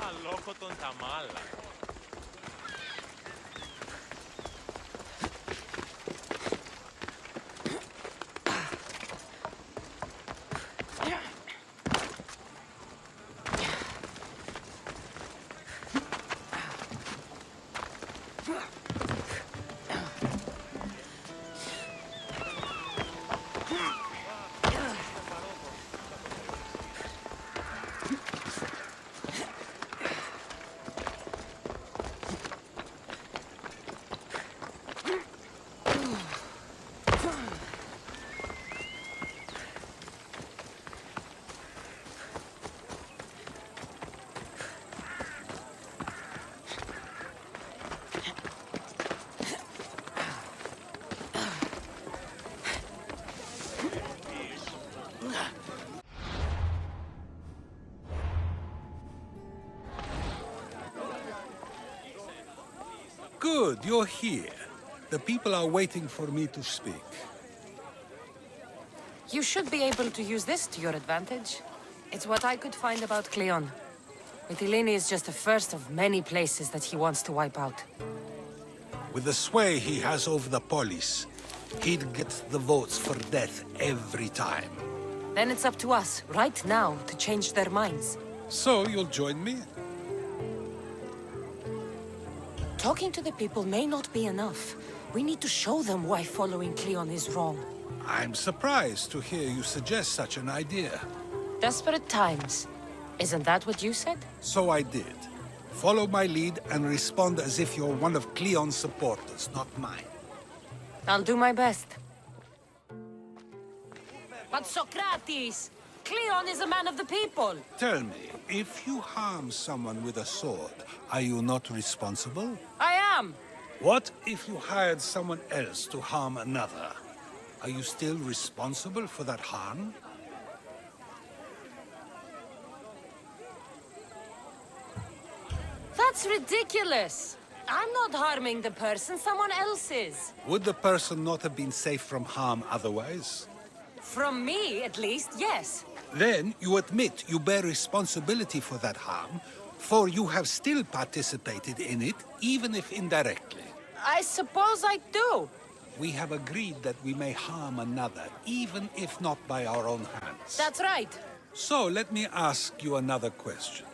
Αλόκοτον τα μάλα. Good, you're here. The people are waiting for me to speak. You should be able to use this to your advantage. It's what I could find about Cleon. Mytilene is just the first of many places that he wants to wipe out. With the sway he has over the polis, he'd get the votes for death every time. Then it's up to us, right now, to change their minds. So you'll join me? Talking to the people may not be enough. We need to show them why following Cleon is wrong. I'm surprised to hear you suggest such an idea. Desperate times. Isn't that what you said? So I did. Follow my lead and respond as if you're one of Cleon's supporters, not mine. I'll do my best. But Socrates! Cleon is a man of the people! Tell me, if you harm someone with a sword, are you not responsible? I am! What if you hired someone else to harm another? Are you still responsible for that harm? That's ridiculous! I'm not harming the person, someone else is. Would the person not have been safe from harm otherwise? From me, at least, yes. Then you admit you bear responsibility for that harm, for you have still participated in it, even if indirectly. I suppose I do. We have agreed that we may harm another, even if not by our own hands. That's right. So let me ask you another question.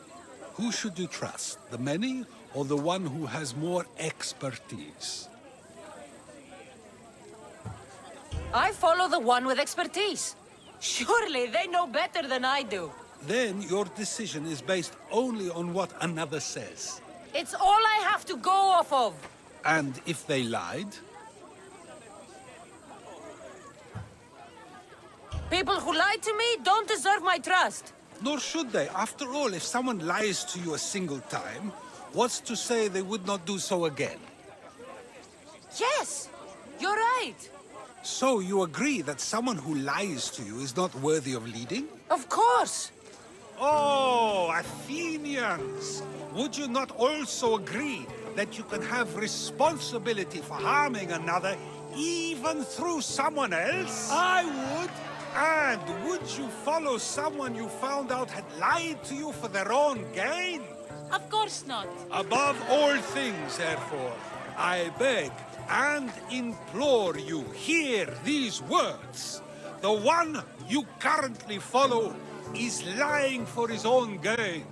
Who should you trust, the many or the one who has more expertise? I follow the one with expertise. Surely they know better than I do. Then your decision is based only on what another says. It's all I have to go off of. And if they lied? People who lie to me don't deserve my trust. Nor should they. After all, if someone lies to you a single time, what's to say they would not do so again? Yes, you're right. So you agree that someone who lies to you is not worthy of leading? Of course. Oh, Athenians! Would you not also agree that you can have responsibility for harming another even through someone else? I would. And would you follow someone you found out had lied to you for their own gain? Of course not. Above all things, therefore, I beg and implore you, hear these words. The one you currently follow is lying for his own gain.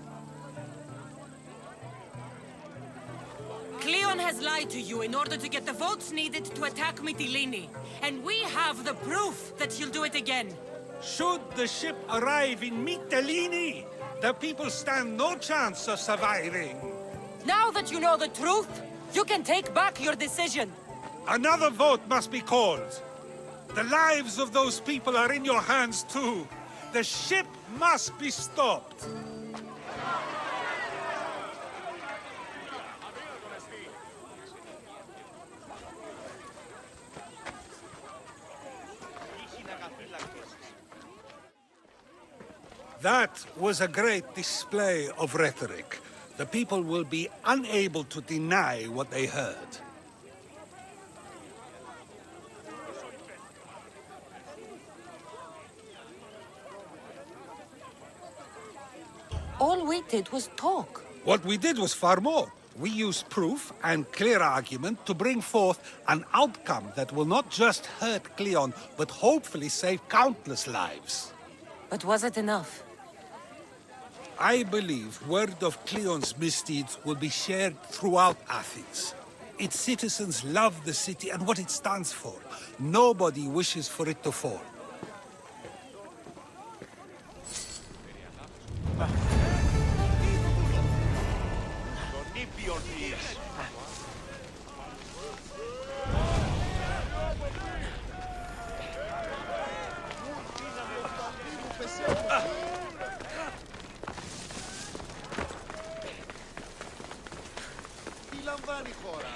Cleon has lied to you in order to get the votes needed to attack Mytilene. And we have the proof that he'll do it again. Should the ship arrive in Mytilene, the people stand no chance of surviving. Now that you know the truth, you can take back your decision. Another vote must be called. The lives of those people are in your hands too. The ship must be stopped. That was a great display of rhetoric. The people will be unable to deny what they heard. All we did was talk. What we did was far more. We used proof and clear argument to bring forth an outcome that will not just hurt Cleon, but hopefully save countless lives. But was it enough? I believe word of Cleon's misdeeds will be shared throughout Athens. Its citizens love the city and what it stands for. Nobody wishes for it to fall. Τι λαμβάνει η χώρα?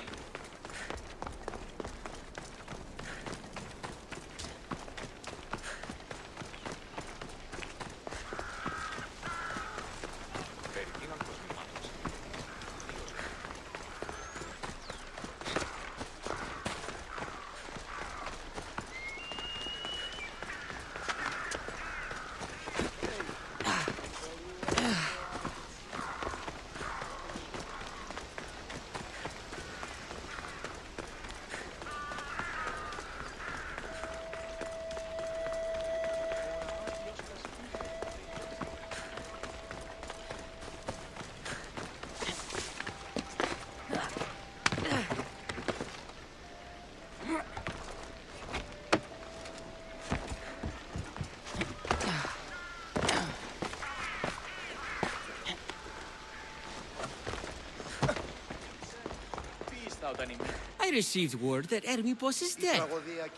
I received word that Hermipos is dead.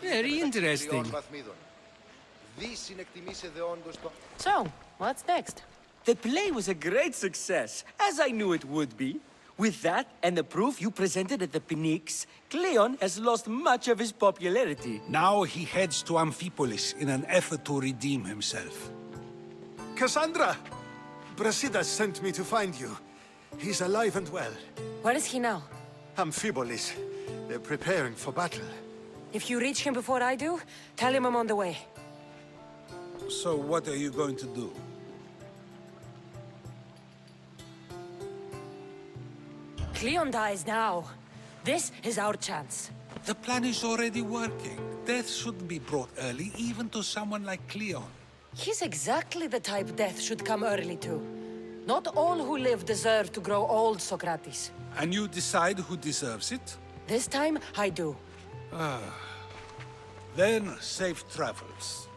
Very interesting. So, what's next? The play was a great success, as I knew it would be. With that, and the proof you presented at the Pnyx, Cleon has lost much of his popularity. Now he heads to Amphipolis in an effort to redeem himself. Cassandra! Brasidas sent me to find you. He's alive and well. Where is he now? Amphipolis. They're preparing for battle. If you reach him before I do, tell him I'm on the way. So what are you going to do? Cleon dies now. This is our chance. The plan is already working. Death shouldn't be brought early, even to someone like Cleon. He's exactly the type death should come early to. Not all who live deserve to grow old, Socrates. And you decide who deserves it? This time, I do. Then, safe travels.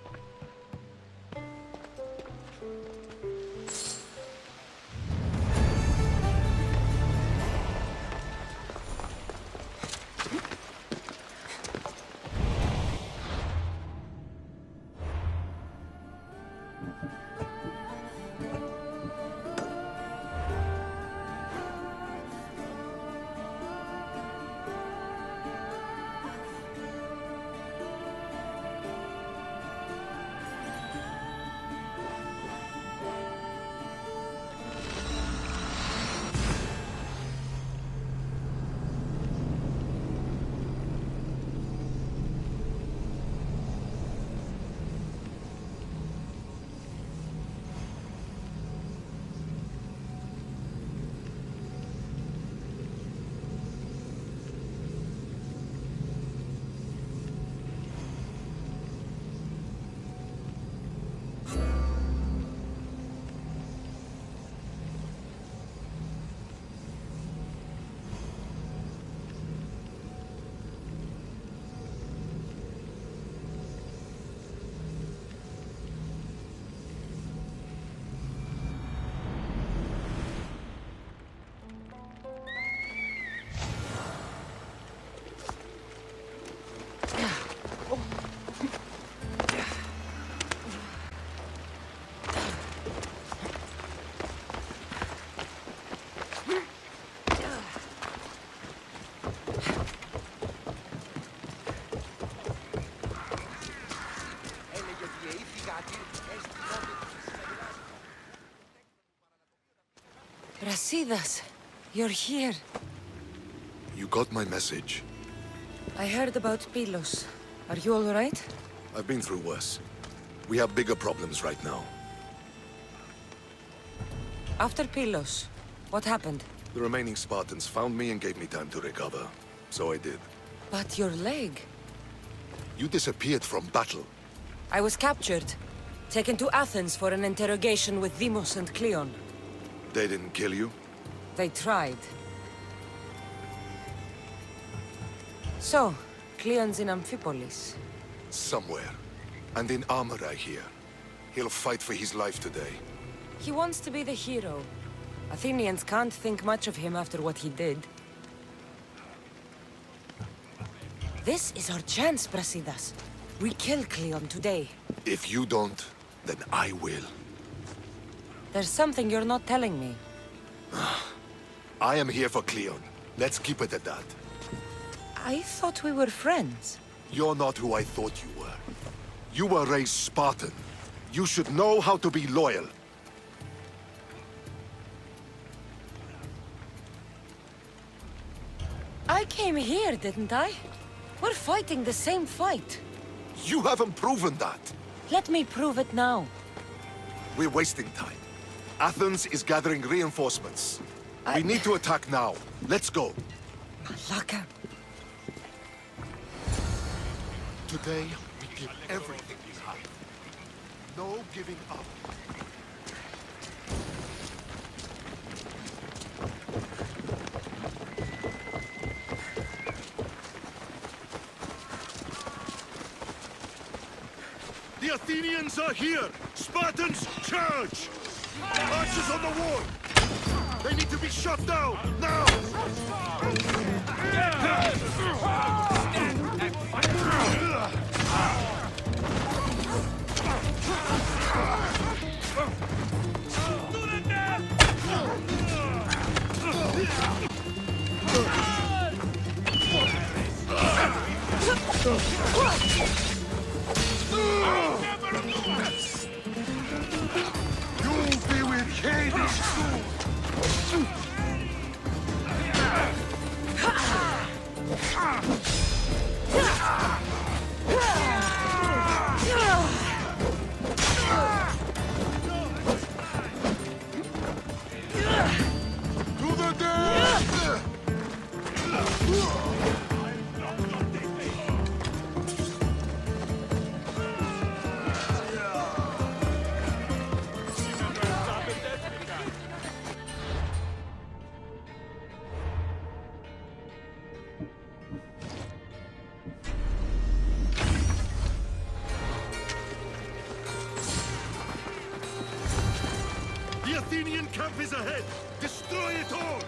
Brasidas, you're here. You got my message. I heard about Pylos. Are you all right? I've been through worse. We have bigger problems right now. After Pylos, what happened? The remaining Spartans found me and gave me time to recover. So I did. But your leg? You disappeared from battle. I was captured. Taken to Athens for an interrogation with Deimos and Cleon. They didn't kill you? They tried. So, Cleon's in Amphipolis. Somewhere. And in armor, I hear. He'll fight for his life today. He wants to be the hero. Athenians can't think much of him after what he did. This is our chance, Brasidas. We kill Cleon today. If you don't, then I will. There's something you're not telling me. I am here for Cleon. Let's keep it at that. I thought we were friends. You're not who I thought you were. You were raised Spartan. You should know how to be loyal. I came here, didn't I? We're fighting the same fight. You haven't proven that. Let me prove it now. We're wasting time. Athens is gathering reinforcements. We need to attack now. Let's go. Malaka. Today, we give everything we have. No giving up. The Athenians are here! Spartans, charge! Archers on the wall! They need to be shot down, now! You'll be with Hades soon! To the death! The Athenian camp is ahead! Destroy it all!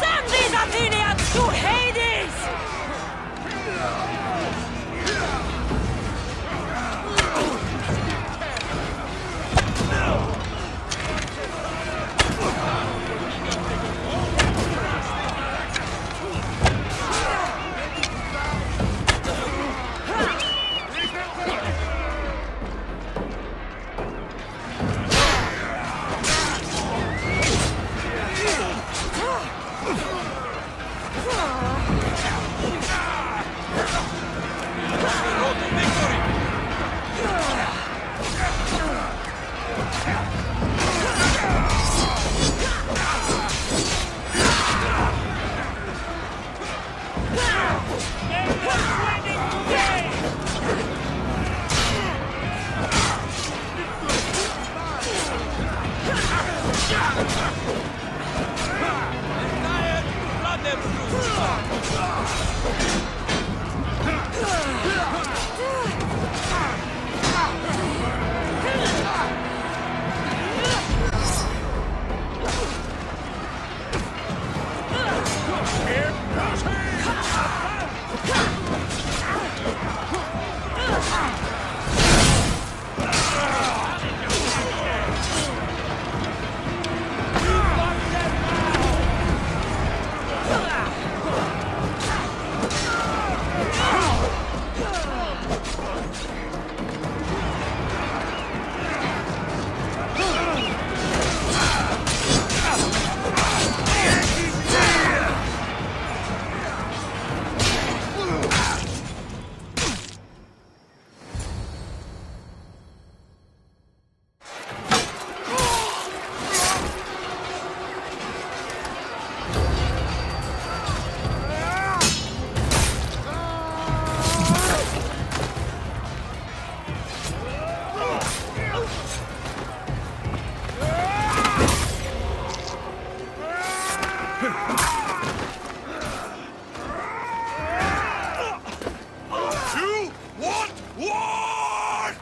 Send these Athenians to Hades! You want war!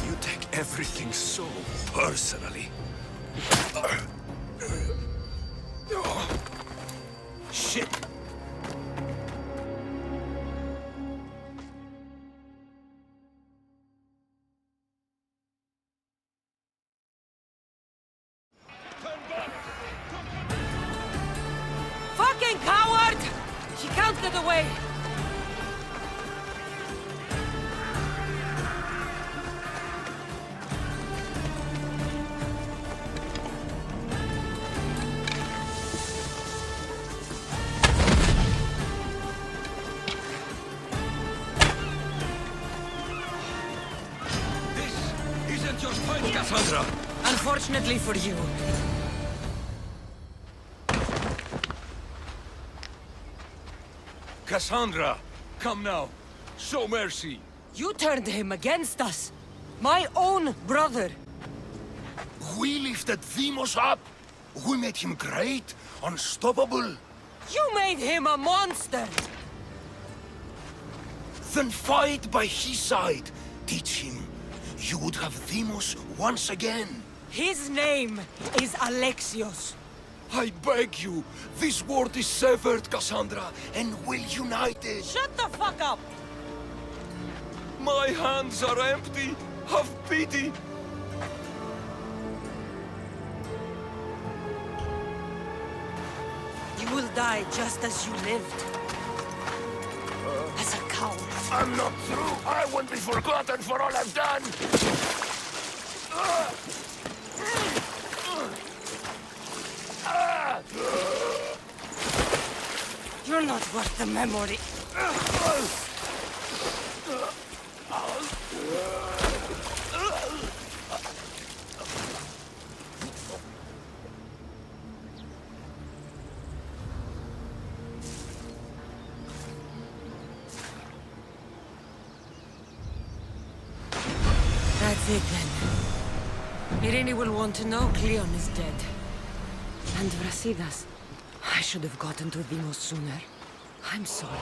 You take everything so personally. Shit! Fucking coward! She can't get away! Hold your point, Cassandra! Unfortunately for you. Cassandra! Come now! Show mercy! You turned him against us! My own brother! We lifted Deimos up. We made him great, unstoppable. You made him a monster! Then fight by his side. Teach him. You would have Deimos once again. His name is Alexios. I beg you, this world is severed, Cassandra, and we'll unite it. Shut the fuck up! My hands are empty! Have pity! You will die just as you lived. As a coward. I'm not through. I won't be forgotten for all I've done. You're not worth the memory. That's it then. Irene will want to know Cleon is dead. And Brasidas. I should have gotten to Deimos sooner. I'm sorry.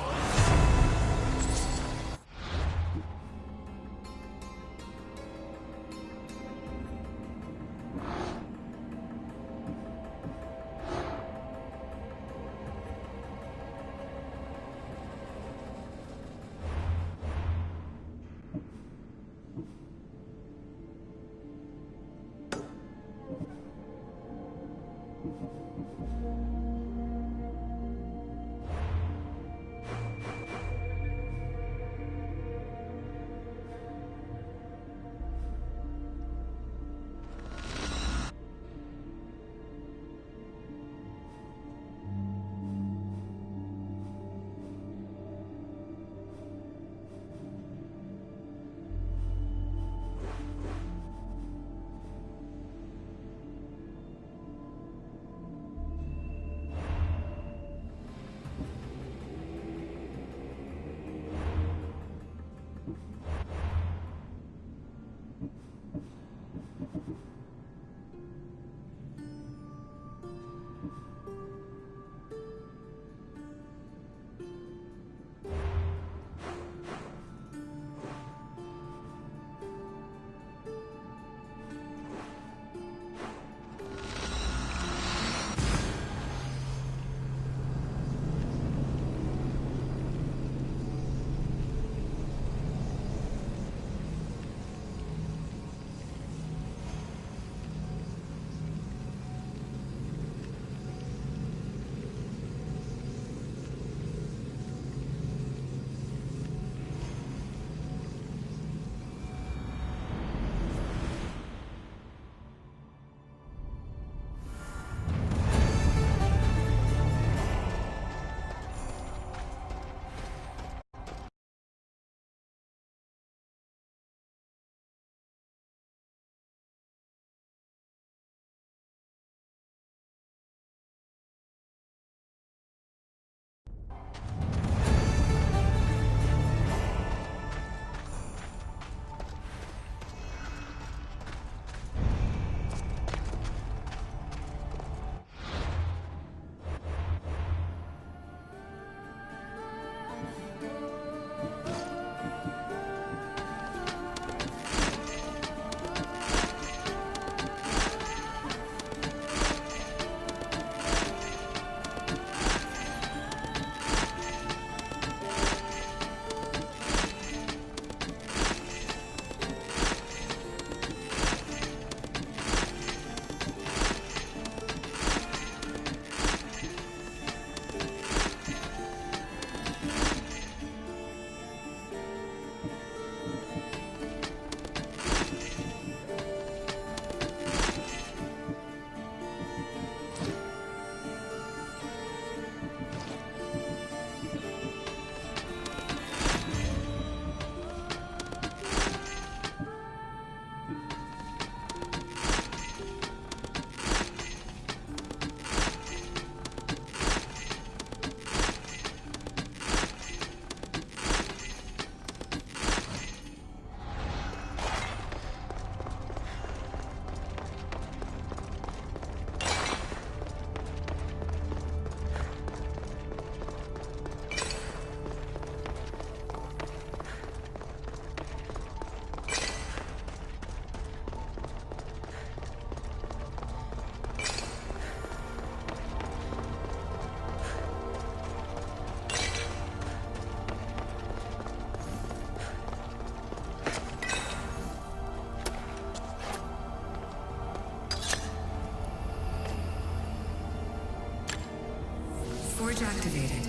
Bridge activated.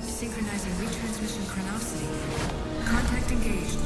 Synchronizing retransmission chronicity. Contact engaged.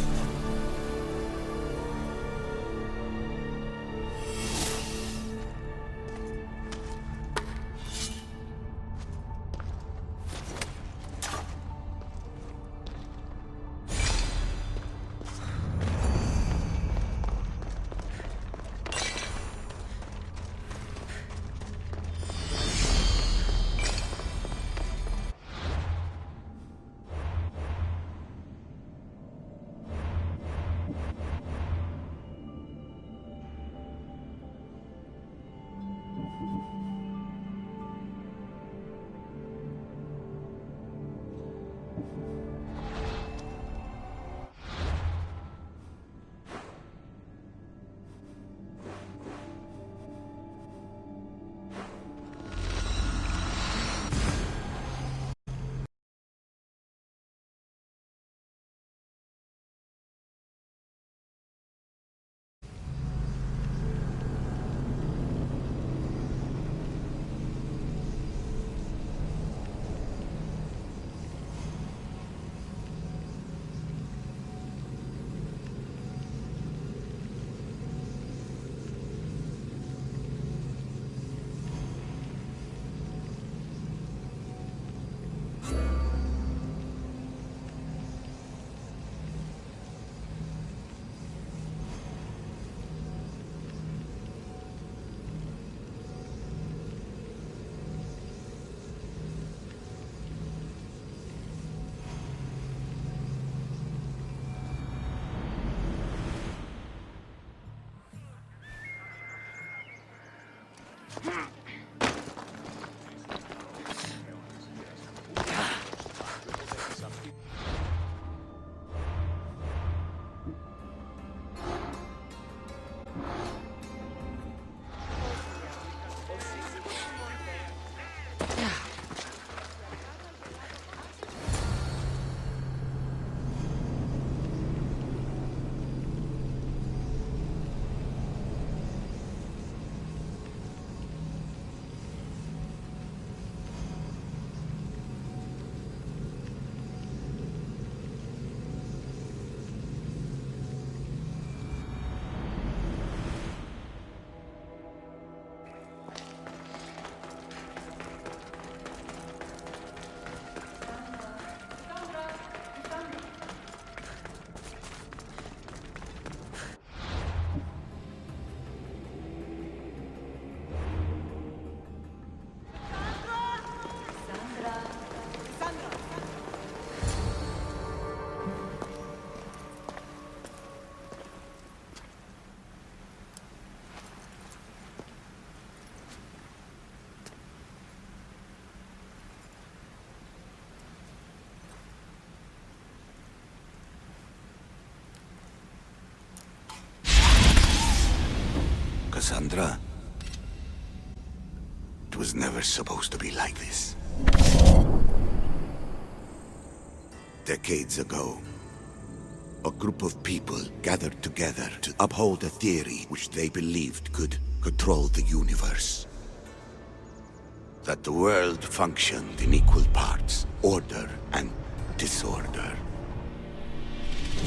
Cassandra, it was never supposed to be like this. Decades ago, a group of people gathered together to uphold a theory which they believed could control the universe. That the world functioned in equal parts, order and disorder.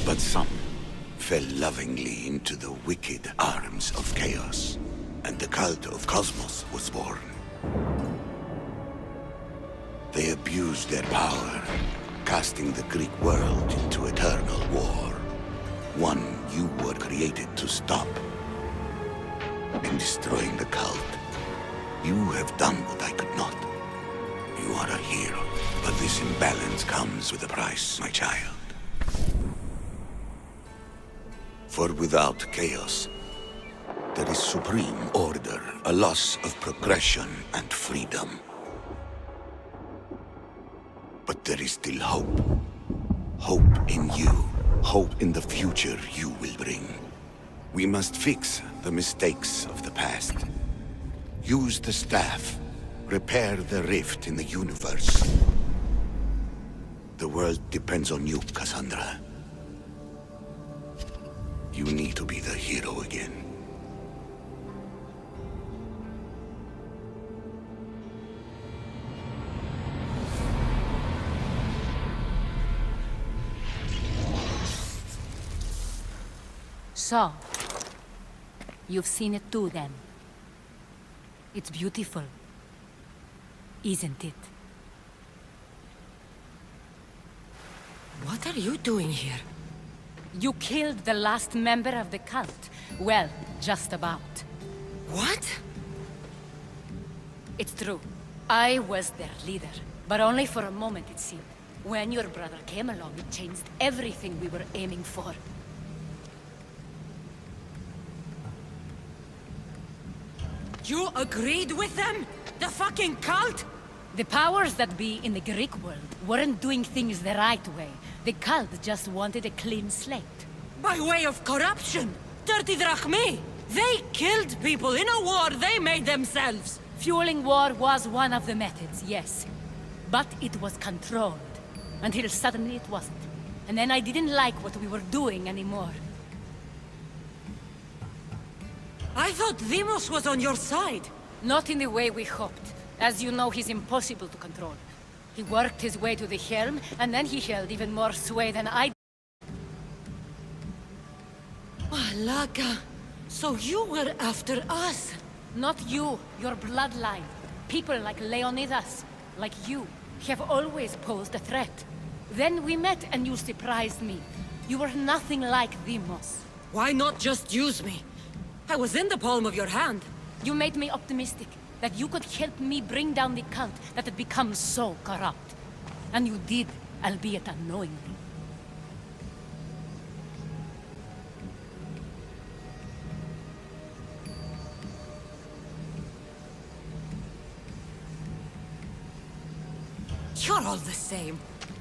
But some fell lovingly into the wicked arms of chaos, and the cult of Cosmos was born. They abused their power, casting the Greek world into eternal war. One you were created to stop. In destroying the cult, you have done what I could not. You are a hero, but this imbalance comes with a price, my child. For without chaos, there is supreme order, a loss of progression and freedom. But there is still hope. Hope in you. Hope in the future you will bring. We must fix the mistakes of the past. Use the staff. Repair the rift in the universe. The world depends on you, Cassandra. You need to be the hero again. So, you've seen it too, then. It's beautiful, isn't it? What are you doing here? You killed the last member of the cult. Well, just about. What? It's true. I was their leader, but only for a moment, it seemed. When your brother came along, it changed everything we were aiming for. You agreed with them? The fucking cult? The powers that be in the Greek world weren't doing things the right way. The cult just wanted a clean slate. By way of corruption! Dirty drachmi! They killed people in a war they made themselves! Fueling war was one of the methods, yes. But it was controlled. Until suddenly it wasn't. And then I didn't like what we were doing anymore. I thought Demos was on your side. Not in the way we hoped. As you know, he's impossible to control. He worked his way to the helm, and then he held even more sway than I did. Malaga. So you were after us? Not you, your bloodline. People like Leonidas, like you, have always posed a threat. Then we met and you surprised me. You were nothing like Demos. Why not just use me? I was in the palm of your hand. You made me optimistic that you could help me bring down the cult that had become so corrupt. And you did, albeit unknowingly. You're all the same.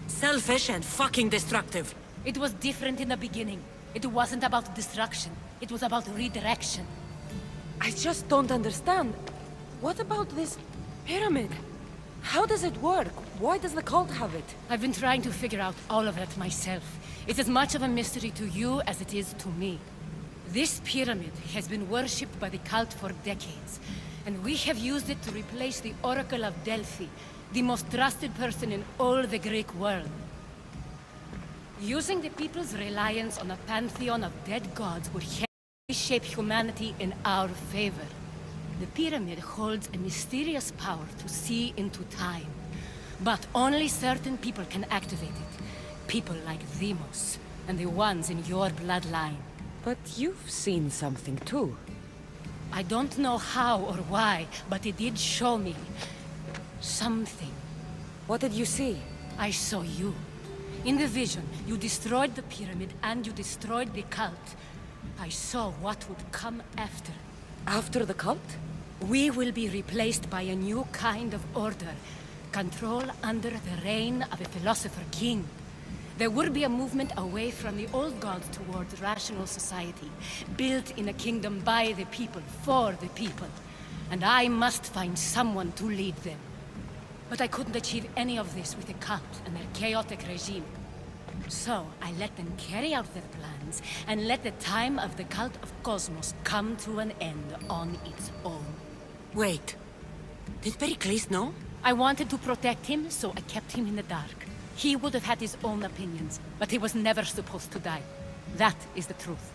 Selfish and fucking destructive. It was different in the beginning. It wasn't about destruction. It was about redirection. I just don't understand. What about this pyramid? How does it work? Why does the cult have it? I've been trying to figure out all of that myself. It's as much of a mystery to you as it is to me. This pyramid has been worshipped by the cult for decades, and we have used it to replace the Oracle of Delphi, the most trusted person in all the Greek world. Using the people's reliance on a pantheon of dead gods would help shape humanity in our favor. The pyramid holds a mysterious power to see into time. But only certain people can activate it. People like Demos, and the ones in your bloodline. But you've seen something too. I don't know how or why, but it did show me something. What did you see? I saw you. In the vision, you destroyed the pyramid and you destroyed the cult. I saw what would come after. After the cult? We will be replaced by a new kind of order. Control under the reign of a philosopher king. There will be a movement away from the old gods towards rational society, built in a kingdom by the people, for the people. And I must find someone to lead them. But I couldn't achieve any of this with the cult and their chaotic regime. So I let them carry out their plans, and let the time of the cult of Cosmos come to an end on its own. Wait. Did Pericles know? I wanted to protect him, so I kept him in the dark. He would have had his own opinions, but he was never supposed to die. That is the truth.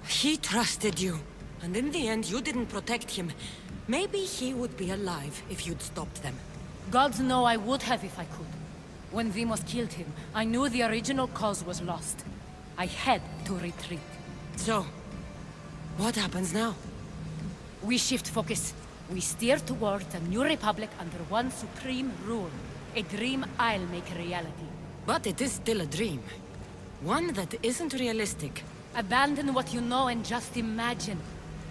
He trusted you, and in the end you didn't protect him. Maybe he would be alive if you'd stopped them. Gods know I would have if I could. When Demos killed him, I knew the original cause was lost. I had to retreat. So, what happens now? We shift focus. We steer towards a new republic under one supreme rule. A dream I'll make a reality. But it is still a dream. One that isn't realistic. Abandon what you know and just imagine.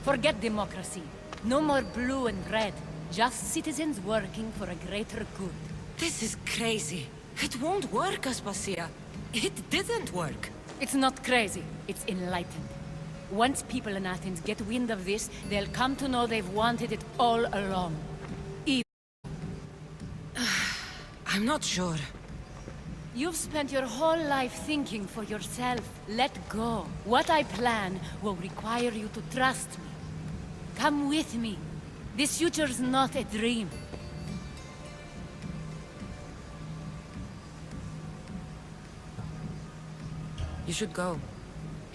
Forget democracy. No more blue and red. Just citizens working for a greater good. This is crazy. It won't work, Aspasia. It didn't work. It's not crazy. It's enlightened. Once people in Athens get wind of this, they'll come to know they've wanted it all along. I'm not sure. You've spent your whole life thinking for yourself. Let go. What I plan will require you to trust me. Come with me. This future's not a dream. You should go.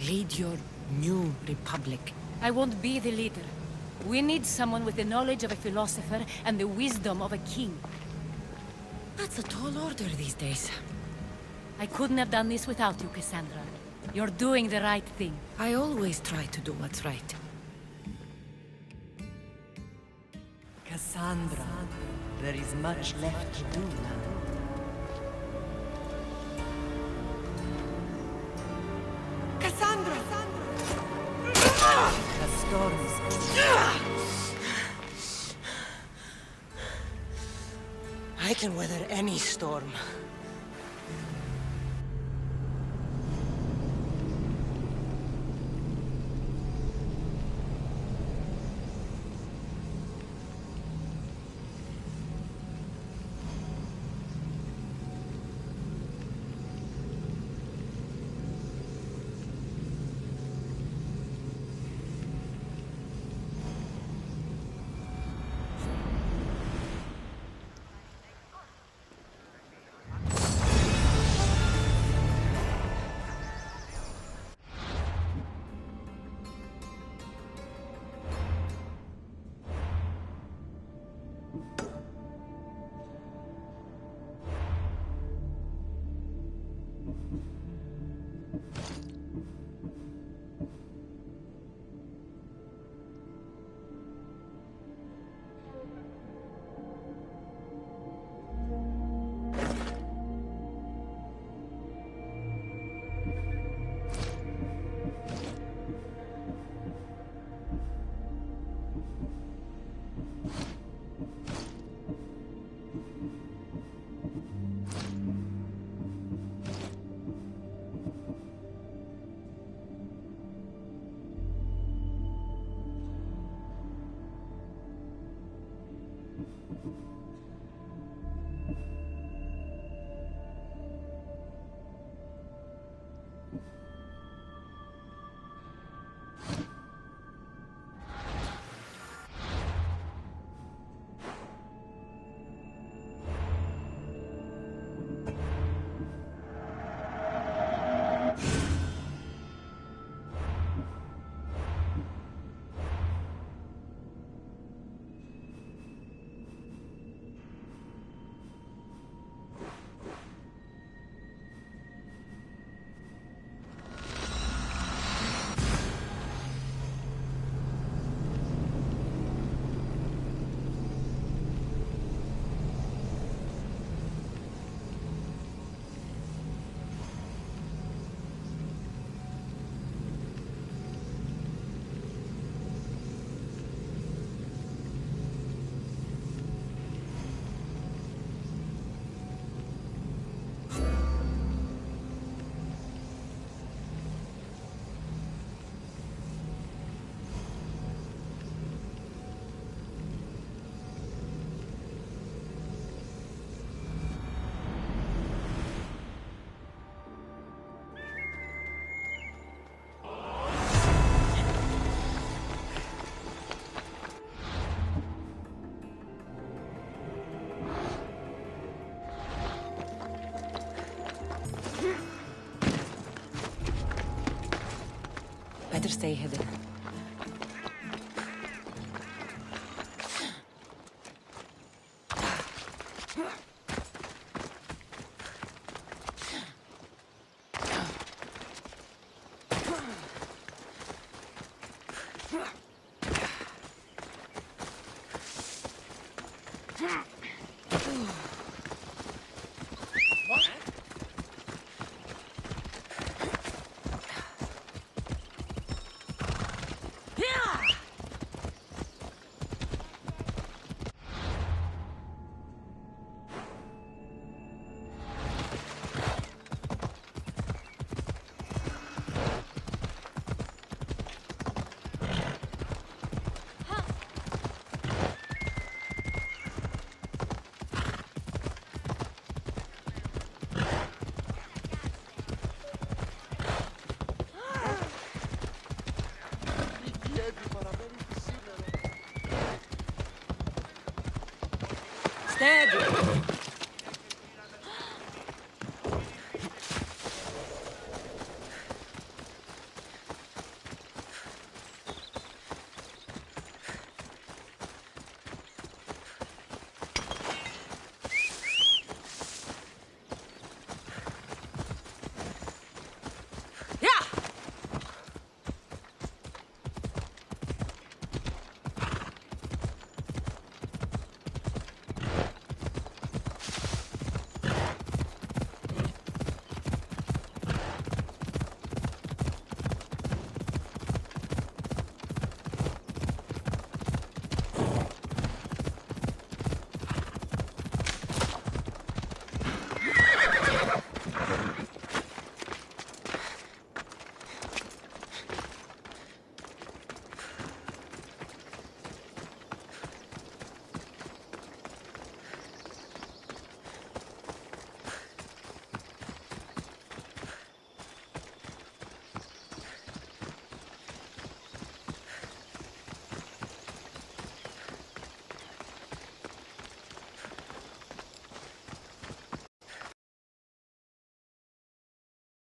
Lead your new republic. I won't be the leader. We need someone with the knowledge of a philosopher and the wisdom of a king. That's a tall order these days. I couldn't have done this without you, Cassandra. You're doing the right thing. I always try to do what's right. Cassandra, there is much left to do now. Cassandra! The storm is I can weather any storm. Better stay hidden. Steady!